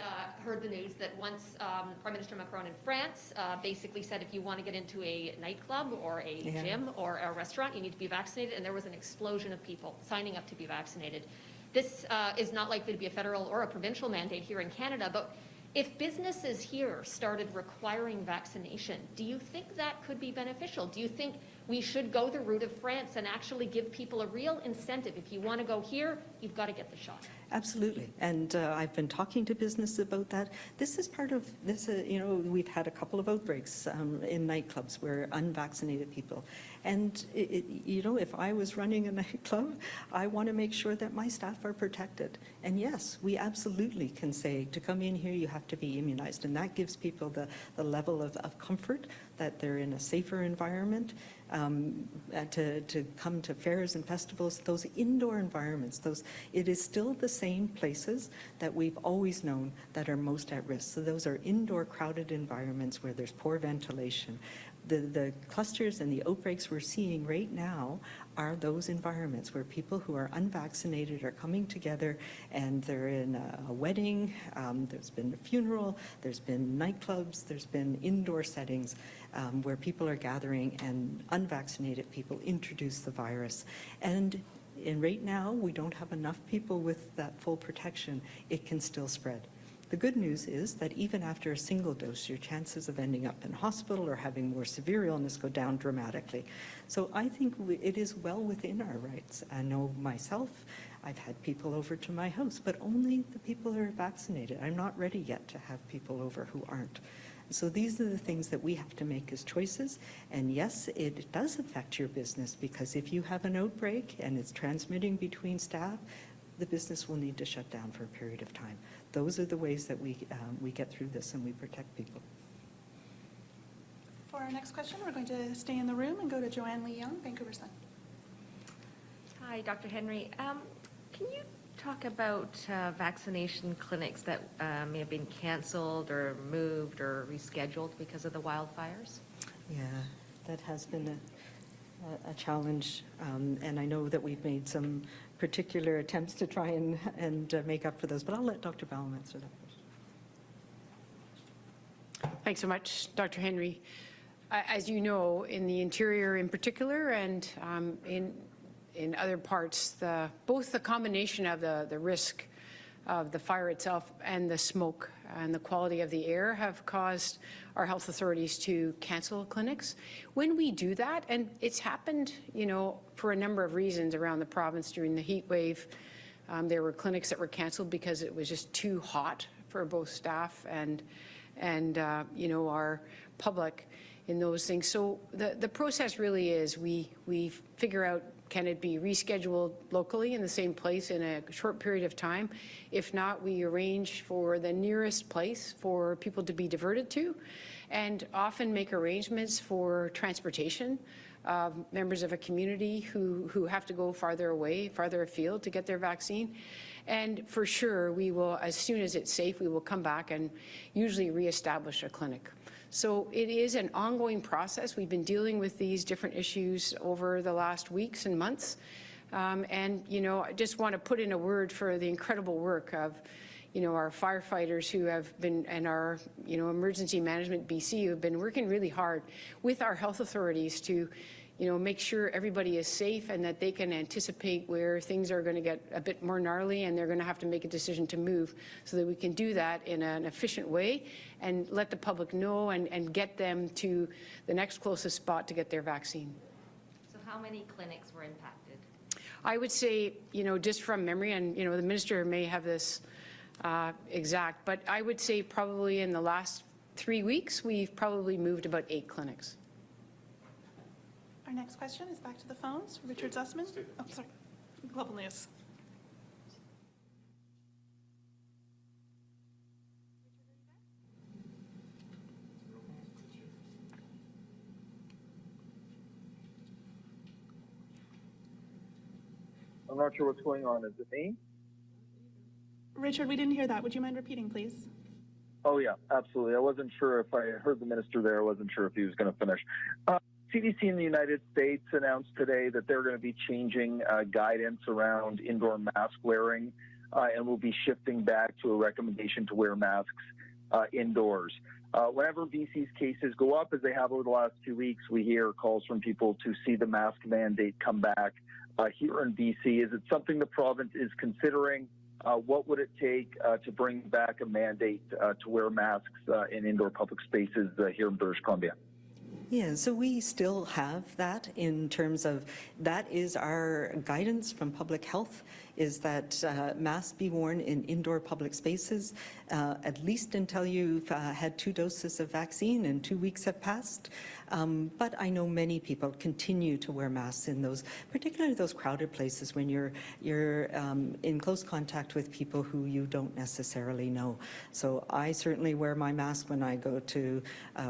heard the news that once Prime Minister Macron in France basically said if you want to get into a nightclub or a gym or a restaurant, you need to be vaccinated, and there was an explosion of people signing up to be vaccinated. This is not likely to be a federal or a provincial mandate here in Canada, but if businesses here started requiring vaccination, do you think that could be beneficial? Do you think we should go the route of France and actually give people a real incentive? If you want to go here, you've got to get the shot. Absolutely. And I've been talking to businesses about that. This is part of this, we've had a couple of outbreaks in nightclubs where unvaccinated people. And, if I was running a nightclub, I want to make sure that my staff are protected. And yes, we absolutely can say to come in here, you have to be immunized. And that gives people the level of comfort that they're in a safer environment. To come to fairs and festivals, those indoor environments, it is still the same places that we've always known that are most at risk. So those are indoor crowded environments where there's poor ventilation. The clusters and the outbreaks we're seeing right now are those environments where people who are unvaccinated are coming together, and they're in a wedding, there's been a funeral, there's been nightclubs, there's been indoor settings where people are gathering, and unvaccinated people introduce the virus. And right now, we don't have enough people with that full protection. It can still spread. The good news is that even after a single dose, your chances of ending up in hospital or having more severe illness go down dramatically. So I think it is well within our rights. I know myself, I've had people over to my house, but only the people who are vaccinated. I'm not ready yet to have people over who aren't. So these are the things that we have to make as choices. And yes, it does affect your business, because if you have an outbreak and it's transmitting between staff, the business will need to shut down for a period of time. Those are the ways that we get through this and we protect people. For our next question, we're going to stay in the room and go to Joanne Lee Young, Vancouver Sun. Hi, Dr. Henry. Can you talk about vaccination clinics that may have been canceled or moved or rescheduled because of the wildfires? Yeah, that has been a challenge, and I know that we've made some particular attempts to try and make up for those, but I'll let Dr. Ballem answer that first. Thanks so much, Dr. Henry. As you know, in the interior in particular, and in other parts, both the combination of the risk of the fire itself and the smoke and the quality of the air have caused our health authorities to cancel clinics. When we do that, and it's happened, for a number of reasons around the province during the heat wave, there were clinics that were canceled because it was just too hot for both staff and our public in those things. So the process really is we figure out, can it be rescheduled locally in the same place in a short period of time? If not, we arrange for the nearest place for people to be diverted to, and often make arrangements for transportation of members of a community who have to go farther away, farther afield to get their vaccine. And for sure, we will, as soon as it's safe, we will come back and usually reestablish a clinic. So it is an ongoing process. We've been dealing with these different issues over the last weeks and months. And, I just want to put in a word for the incredible work of, our firefighters who have been, and our, emergency management BC, who have been working really hard with our health authorities to, make sure everybody is safe and that they can anticipate where things are going to get a bit more gnarly and they're going to have to make a decision to move, so that we can do that in an efficient way and let the public know and get them to the next closest spot to get their vaccine. So how many clinics were impacted? I would say, just from memory, and, the minister may have this exact, but I would say probably in the last 3 weeks, we've probably moved about 8 clinics. Our next question is back to the phones. Richard Zussman. Oh, sorry. Global News. I'm not sure what's going on. Is it me? Richard, we didn't hear that. Would you mind repeating, please? Oh, yeah, absolutely. I wasn't sure if I heard the minister there. I wasn't sure if he was going to finish. CDC in the United States announced today that they're going to be changing guidance around indoor mask wearing and will be shifting back to a recommendation to wear masks indoors. Whenever BC's cases go up, as they have over the last 2 weeks, we hear calls from people to see the mask mandate come back here in BC. Is it something the province is considering? What would it take to bring back a mandate to wear masks in indoor public spaces here in British Columbia? Yeah, so we still have that in terms of, that is our guidance from public health, is that masks be worn in indoor public spaces, at least until you've had 2 doses of vaccine and 2 weeks have passed. But I know many people continue to wear masks in those, particularly those crowded places when you're in close contact with people who you don't necessarily know. So I certainly wear my mask when I go to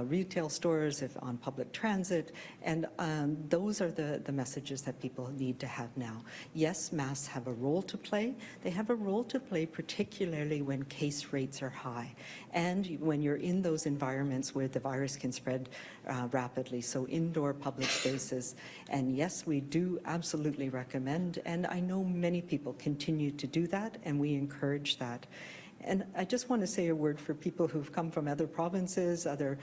retail stores, if on public transit, and those are the messages that people need to have now. Yes, masks have a role to play. They have a role to play particularly when case rates are high and when you're in those environments where the virus can spread rapidly, so indoor public spaces. And yes, we do absolutely recommend, and I know many people continue to do that, and we encourage that. And I just want to say a word for people who've come from other provinces, other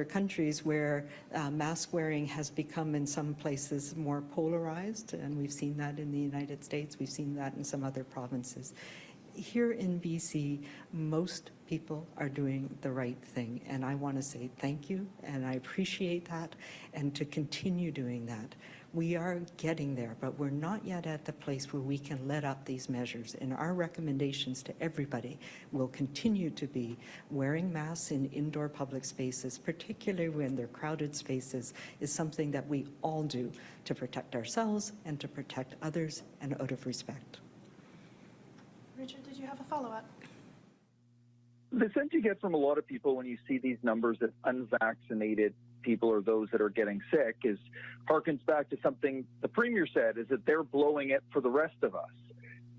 countries where mask wearing has become in some places more polarized, and we've seen that in the United States, we've seen that in some other provinces. here in BC, most people are doing the right thing, and I want to say thank you, and I appreciate that, and to continue doing that. We are getting there, but we're not yet at the place where we can let up these measures, and our recommendations to everybody will continue to be wearing masks in indoor public spaces, particularly when they're crowded spaces, is something that we all do to protect ourselves and to protect others and out of respect. Richard, did you have a follow-up? The sense you get from a lot of people when you see these numbers of unvaccinated people or those that are getting sick is harkens back to something the Premier said, is that they're blowing it for the rest of us.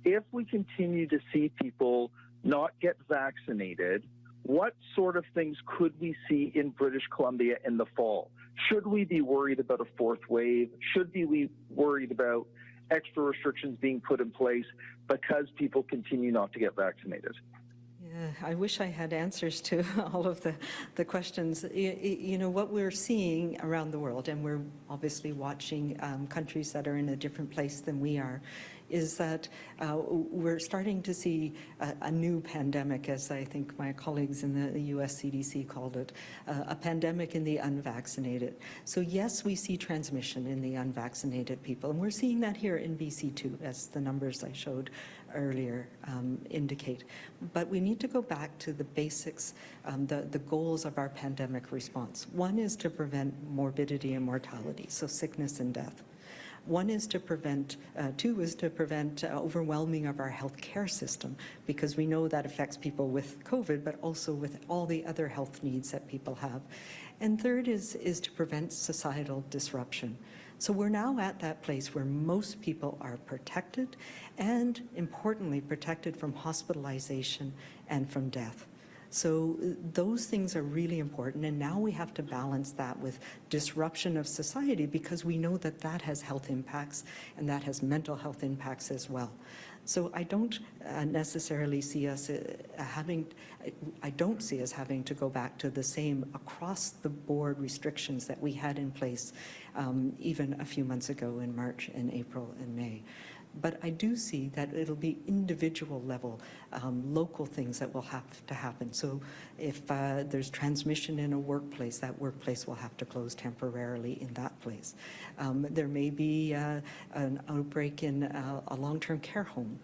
If we continue to see people not get vaccinated, what sort of things could we see in British Columbia in the fall? Should we be worried about a fourth wave? Should we be worried about extra restrictions being put in place because people continue not to get vaccinated? Yeah, I wish I had answers to all of the questions. You know, what we're seeing around the world, and we're obviously watching countries that are in a different place than we are, is that we're starting to see a new pandemic, as I think my colleagues in the US CDC called it, a pandemic in the unvaccinated. So yes, we see transmission in the unvaccinated people, and we're seeing that here in BC too, as the numbers I showed earlier indicate. But we need to go back to the basics, the goals of our pandemic response. One is to prevent morbidity and mortality, so sickness and death. One is to prevent, two is to prevent overwhelming of our healthcare system, because we know that affects people with COVID, but also with all the other health needs that people have. And third is to prevent societal disruption. So we're now at that place where most people are protected, and importantly, protected from hospitalization and from death. So those things are really important, and now we have to balance that with disruption of society, because we know that that has health impacts and that has mental health impacts as well. So I don't necessarily see us having to go back to the same across-the-board restrictions that we had in place even a few months ago in March and April and May. But I do see that it'll be individual level, local things that will have to happen. So if there's transmission in a workplace, that workplace will have to close temporarily in that place. There may be an outbreak in a long-term care home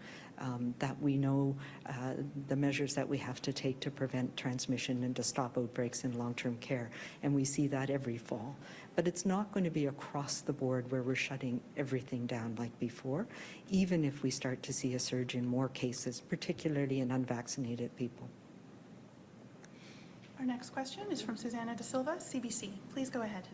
that we know the measures that we have to take to prevent transmission and to stop outbreaks in long-term care. And we see that every fall. But it's not going to be across the board where we're shutting everything down like before, even if we start to see a surge in more cases, particularly in unvaccinated people. Our next question is from Susanna De Silva, CBC. Please go ahead.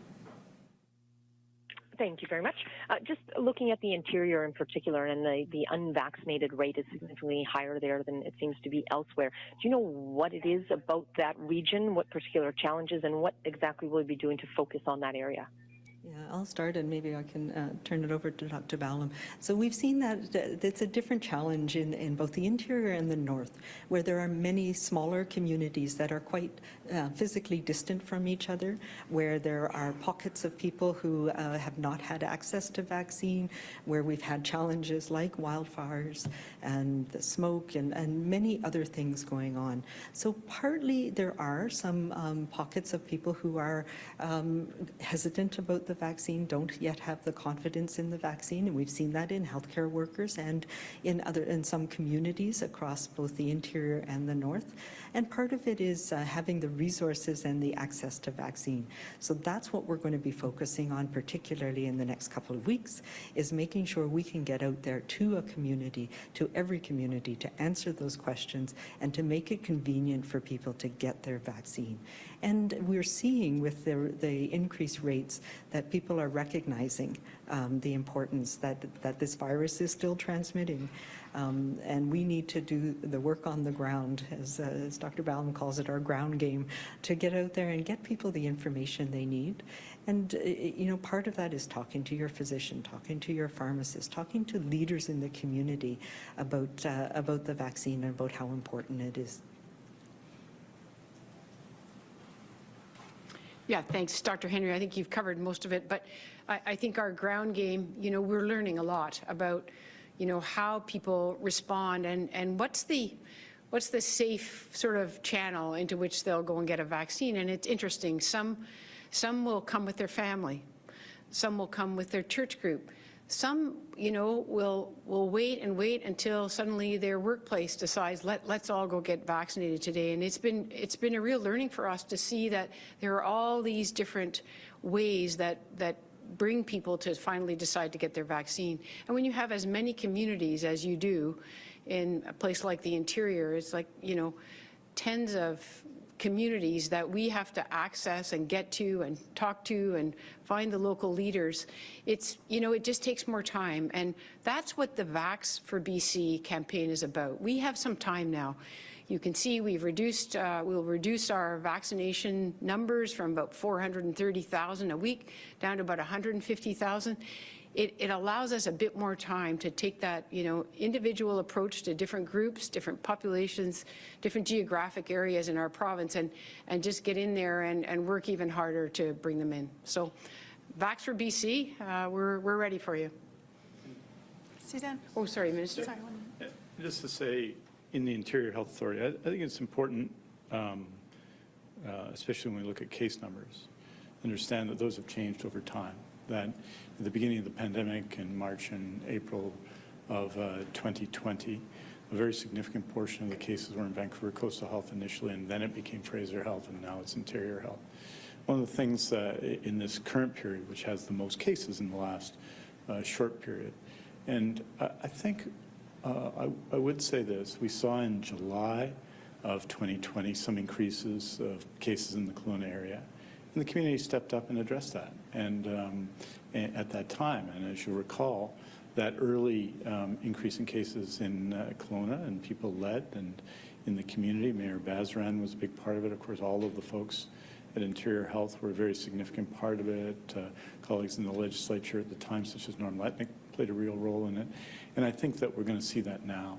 Thank you very much. Just looking at the interior in particular, and the unvaccinated rate is significantly higher there than it seems to be elsewhere. Do you know what it is about that region, what particular challenges, and what exactly will we be doing to focus on that area? Yeah, I'll start, and maybe I can turn it over to Dr. Ballem. So we've seen that it's a different challenge in both the interior and the north, where there are many smaller communities that are quite physically distant from each other, where there are pockets of people who have not had access to vaccine, where we've had challenges like wildfires and the smoke and many other things going on. So partly there are some pockets of people who are hesitant about the vaccine, don't yet have the confidence in the vaccine, and we've seen that in healthcare workers and in some communities across both the interior and the north. And part of it is having the resources and the access to vaccine. So that's what we're going to be focusing on, particularly in the next couple of weeks, is making sure we can get out there to a community, to every community, to answer those questions and to make it convenient for people to get their vaccine. And we're seeing with the increased rates that people are recognizing the importance that this virus is still transmitting. And we need to do the work on the ground, as Dr. Ballem calls it, our ground game, to get out there and get people the information they need. And, you know, part of that is talking to your physician, talking to your pharmacist, talking to leaders in the community about the vaccine and about how important it is. Yeah, thanks, Dr. Henry. I think you've covered most of it, but I think our ground game, you know, we're learning a lot about, how people respond and what's the safe sort of channel into which they'll go and get a vaccine. And it's interesting. Some will come with their family. Some will come with their church group. Some, will wait and wait until suddenly their workplace decides, let's all go get vaccinated today. And it's been a real learning for us to see that there are all these different ways that bring people to finally decide to get their vaccine. And when you have as many communities as you do in a place like the interior, it's like, tens of communities that we have to access and get to and talk to and find the local leaders. It just takes more time. And that's what the Vax for BC campaign is about. We have some time now. You can see we'll reduce our vaccination numbers from about 430,000 a week down to about 150,000. It allows us a bit more time to take that, individual approach to different groups, different populations, different geographic areas in our province, and just get in there and work even harder to bring them in. So, Vax for BC, we're ready for you. Suzanne? Oh, sorry, Minister. Sorry, Just to say, in the Interior Health Authority, I think it's important, especially when we look at case numbers, understand that those have changed over time. That at the beginning of the pandemic in March and April of 2020, a very significant portion of the cases were in Vancouver Coastal Health initially, and then it became Fraser Health, and now it's Interior Health. One of the things in this current period, which has the most cases in the last short period, and I think I would say this, we saw in July of 2020 some increases of cases in the Kelowna area. And the community stepped up and addressed that. And at that time, and as you recall, that early increase in cases in Kelowna, and people led, and in the community, Mayor Bazran was a big part of it. Of course, all of the folks at Interior Health were a very significant part of it. Colleagues in the legislature at the time, such as Norm Letnick, played a real role in it. And I think that we're going to see that now.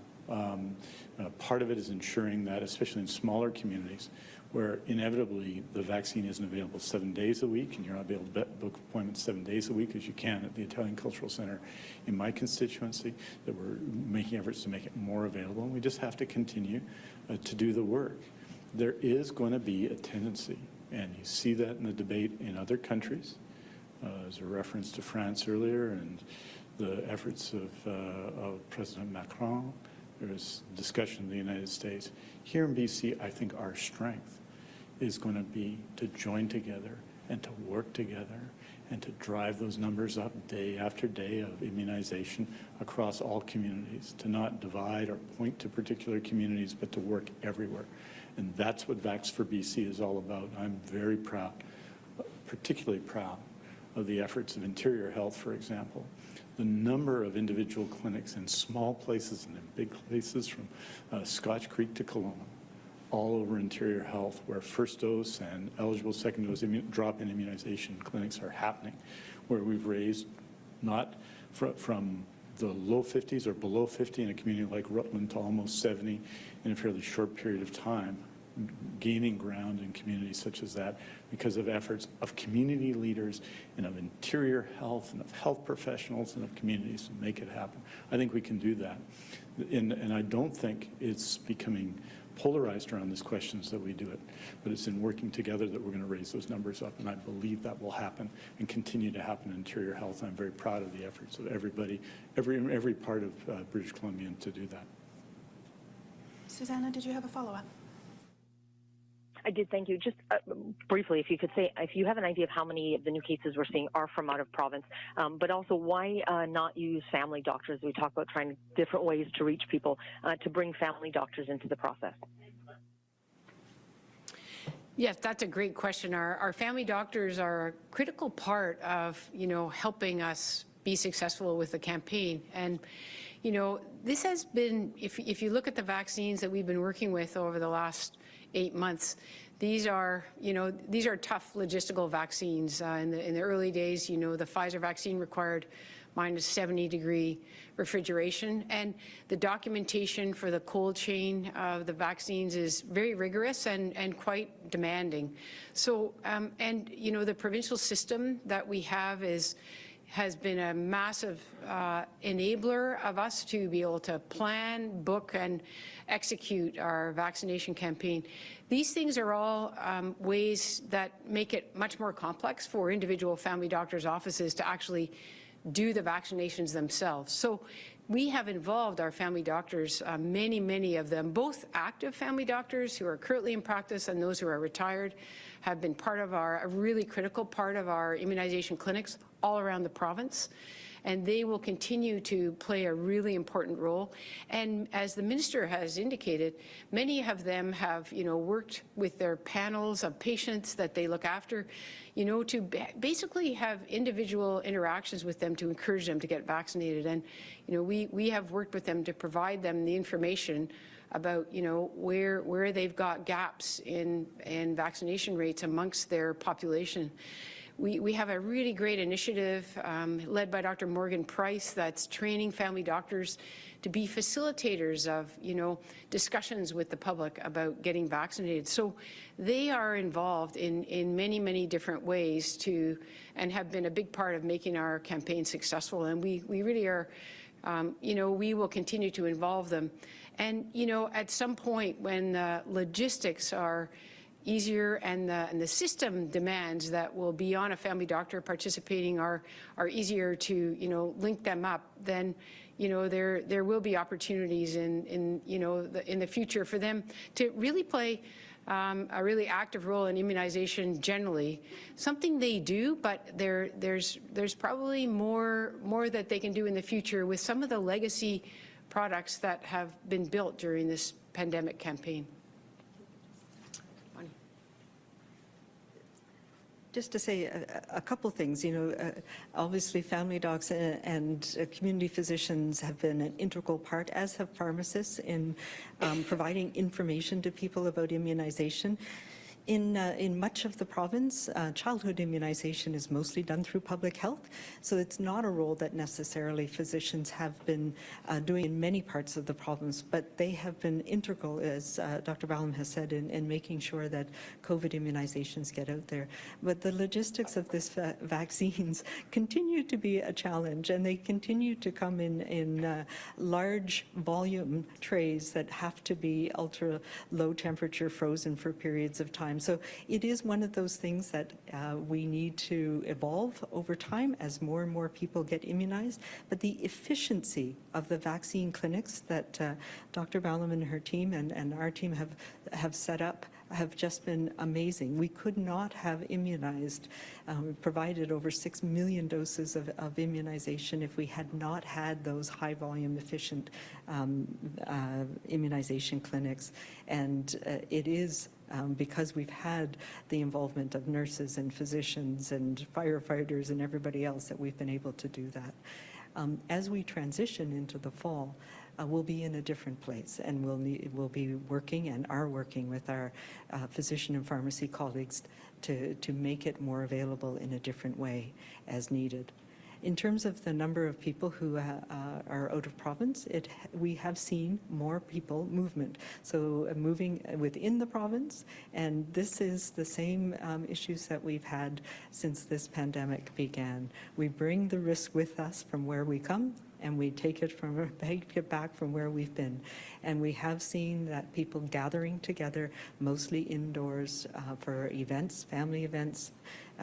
Part of it is ensuring that, especially in smaller communities, where inevitably the vaccine isn't available 7 days a week, and you're not able to book appointments 7 days a week as you can at the Italian Cultural Center in my constituency, that we're making efforts to make it more available, and we just have to continue to do the work. There is going to be a tendency, and you see that in the debate in other countries. There's a reference to France earlier and the efforts of President Macron. There's discussion in the United States. Here in BC, I think our strength is going to be to join together and to work together and to drive those numbers up day after day of immunization across all communities, to not divide or point to particular communities, but to work everywhere. And that's what Vax for BC is all about. I'm very proud, particularly proud, of the efforts of Interior Health, for example. The number of individual clinics in small places and in big places, from Scotch Creek to Kelowna, all over Interior Health, where first dose and eligible second dose drop-in immunization clinics are happening, where we've raised not from the low 50s or below 50 in a community like Rutland to almost 70 in a fairly short period of time, gaining ground in communities such as that because of efforts of community leaders and of Interior Health and of health professionals and of communities to make it happen. I think we can do that. And I don't think it's becoming polarized around these questions that we do it, but it's in working together that we're going to raise those numbers up, and I believe that will happen and continue to happen in Interior Health. I'm very proud of the efforts of everybody, every part of British Columbia to do that. Susanna, did you have a follow-up? I did, thank you. Just briefly, if you could say, if you have an idea of how many of the new cases we're seeing are from out of province, but also why not use family doctors? We talk about trying different ways to reach people, to bring family doctors into the process. Yes, that's a great question. Our family doctors are a critical part of, helping us be successful with the campaign. And, this has been, if you look at the vaccines that we've been working with over the last 8 months, these are tough logistical vaccines. In the early days, the Pfizer vaccine required minus 70-degree refrigeration, and the documentation for the cold chain of the vaccines is very rigorous and quite demanding. So, the provincial system that we have has been a massive enabler of us to be able to plan, book, and execute our vaccination campaign. These things are all ways that make it much more complex for individual family doctors' offices to actually do the vaccinations themselves. So we have involved our family doctors, many of them, both active family doctors who are currently in practice and those who are retired, have been part of a really critical part of our immunization clinics all around the province. And they will continue to play a really important role. And as the minister has indicated, many of them have, worked with their panels of patients that they look after, to basically have individual interactions with them to encourage them to get vaccinated. And, we have worked with them to provide them the information about, where they've got gaps in vaccination rates amongst their population. We have a really great initiative led by Dr. Morgan Price that's training family doctors to be facilitators of, discussions with the public about getting vaccinated. So they are involved in many different ways and have been a big part of making our campaign successful. And we really are, we will continue to involve them. And, at some point when the logistics are easier and the system demands that will be on a family doctor participating are easier to link them up, then there will be opportunities in the future for them to really play a really active role in immunization generally. Something they do, but there's probably more that they can do in the future with some of the legacy products that have been built during this pandemic campaign. Just to say a couple things, obviously family docs and community physicians have been an integral part, as have pharmacists, in providing information to people about immunization. In much of the province, childhood immunization is mostly done through public health, so it's not a role that necessarily physicians have been doing in many parts of the province, but they have been integral, as Dr. Ballem has said, in making sure that COVID immunizations get out there. But the logistics of this vaccines continue to be a challenge, and they continue to come in large volume trays that have to be ultra low temperature frozen for periods of time. So it is one of those things that we need to evolve over time as more and more people get immunized. But the efficiency of the vaccine clinics that Dr. Ballem and her team and our team have set up have just been amazing. We could not have immunized, provided over 6 million doses of immunization if we had not had those high volume efficient immunization clinics. And it is because we've had the involvement of nurses and physicians and firefighters and everybody else that we've been able to do that. As we transition into the fall, we'll be in a different place, and we'll be working and are working with our physician and pharmacy colleagues to make it more available in a different way as needed. In terms of the number of people who are out of province, we have seen more people movement. So moving within the province, and this is the same issues that we've had since this pandemic began. We bring the risk with us from where we come, and we take it back from where we've been. And we have seen that people gathering together, mostly indoors for events, family events.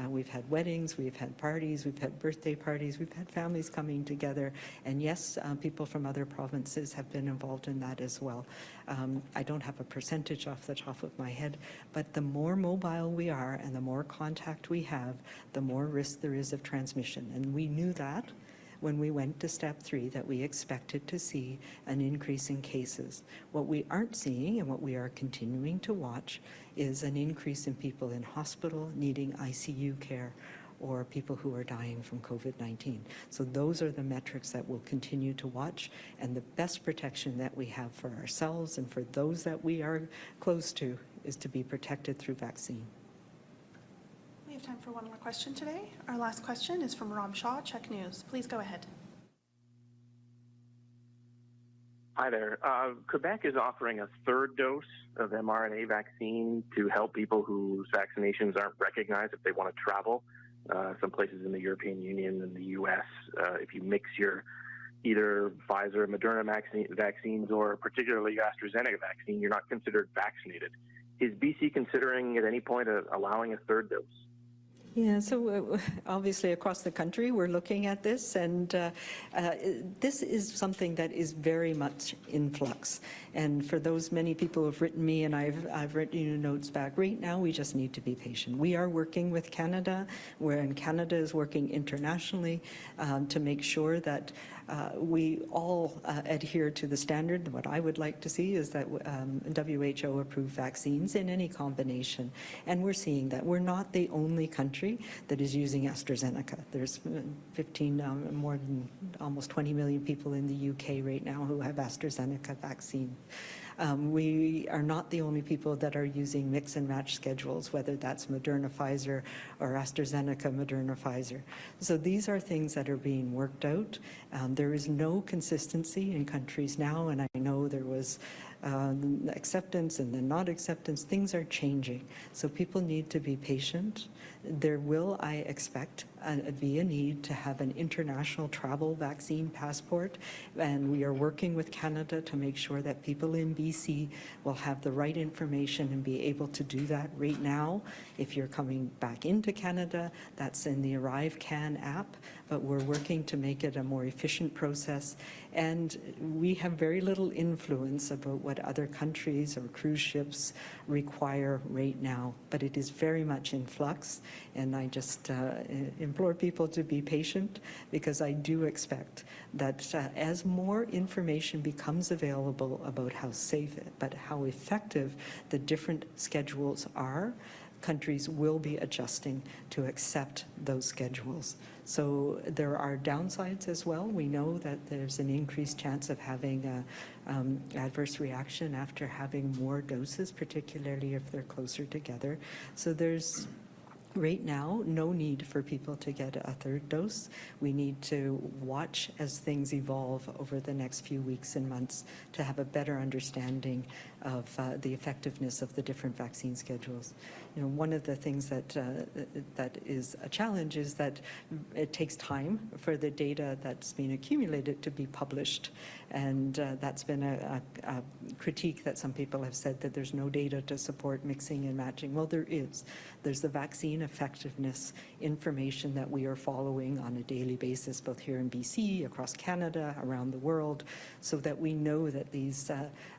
We've had weddings, we've had parties, we've had birthday parties, we've had families coming together. And yes, people from other provinces have been involved in that as well. I don't have a percentage off the top of my head, but the more mobile we are and the more contact we have, the more risk there is of transmission. And we knew that when we went to step 3, that we expected to see an increase in cases. What we aren't seeing and what we are continuing to watch is an increase in people in hospital needing ICU care or people who are dying from COVID-19. So those are the metrics that we'll continue to watch, and the best protection that we have for ourselves and for those that we are close to is to be protected through vaccine. We have time for one more question today. Our last question is from Rob Shaw, Check News. Please go ahead. Hi there. Quebec is offering a third dose of mRNA vaccine to help people whose vaccinations aren't recognized if they want to travel. some places in the European Union and the U.S., if you mix your either Pfizer and Moderna vaccines or particularly AstraZeneca vaccine, you're not considered vaccinated. Is BC considering at any point allowing a third dose? Yeah, so obviously across the country we're looking at this, and this is something that is very much in flux. And for those many people who have written me, and I've written you notes back, right now we just need to be patient. We are working with Canada, wherein Canada is working internationally to make sure that we all adhere to the standard. What I would like to see is that WHO approved vaccines in any combination, and we're seeing that. We're not the only country that is using AstraZeneca. There's 15, more than almost 20 million people in the UK right now who have AstraZeneca vaccine. We are not the only people that are using mix and match schedules, whether that's Moderna, Pfizer, or AstraZeneca, Moderna, Pfizer. So these are things that are being worked out. There is no consistency in countries now, and I know there was acceptance and then not acceptance. Things are changing, so people need to be patient. There will, I expect, be a need to have an international travel vaccine passport, and we are working with Canada to make sure that people in BC will have the right information and be able to do that right now. If you're coming back into Canada, that's in the ArriveCan app, but we're working to make it a more efficient process, and we have very little influence about what other countries or cruise ships require right now, but it is very much in flux, and I just implore people to be patient, because I do expect that as more information becomes available about how safe but how effective the different schedules are, countries will be adjusting to accept those schedules. So there are downsides as well. We know that there's an increased chance of having an adverse reaction after having more doses, particularly if they're closer together. So there's right now no need for people to get a third dose. We need to watch as things evolve over the next few weeks and months to have a better understanding of the effectiveness of the different vaccine schedules. You know, one of the things that that is a challenge is that it takes time for the data that's been accumulated to be published, and that's been a critique that some people have said, that there's no data to support mixing and matching. Well, there is. There's the vaccine effectiveness information that we are following on a daily basis, both here in BC, across Canada, around the world, so that we know that these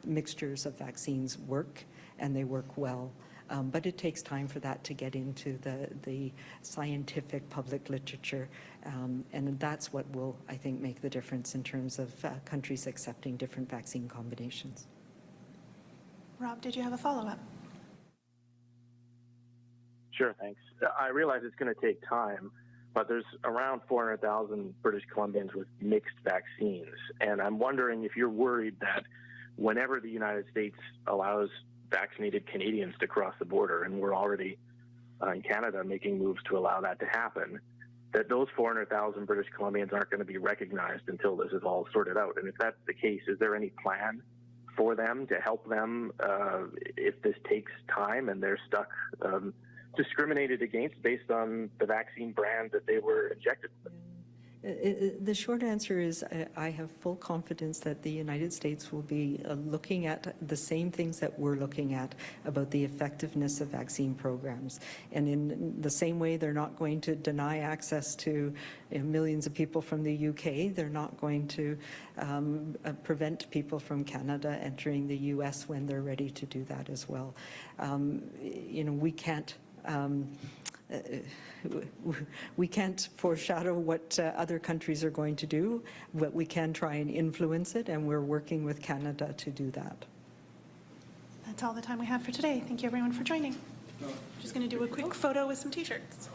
mixtures of vaccines work, and they work well. But it takes time for that to get into the scientific public literature, and that's what will, I think, make the difference in terms of countries accepting different vaccine combinations. Rob, did you have a follow-up? Sure, thanks. I realize it's going to take time, but there's around 400,000 British Columbians with mixed vaccines, and I'm wondering if you're worried that whenever the United States allows vaccinated Canadians to cross the border, and we're already in Canada making moves to allow that to happen, that those 400,000 British Columbians aren't going to be recognized until this is all sorted out. And if that's the case, is there any plan for them to help them if this takes time and they're stuck discriminated against based on the vaccine brand that they were injected with? The short answer is I have full confidence that the United States will be looking at the same things that we're looking at about the effectiveness of vaccine programs. And in the same way, they're not going to deny access to millions of people from the UK. They're not going to prevent people from Canada entering the US when they're ready to do that as well. You know, we can't foreshadow what other countries are going to do, but we can try and influence it, and we're working with Canada to do that. That's all the time we have for today. Thank you, everyone, for joining. Just going to do a quick photo with some T-shirts.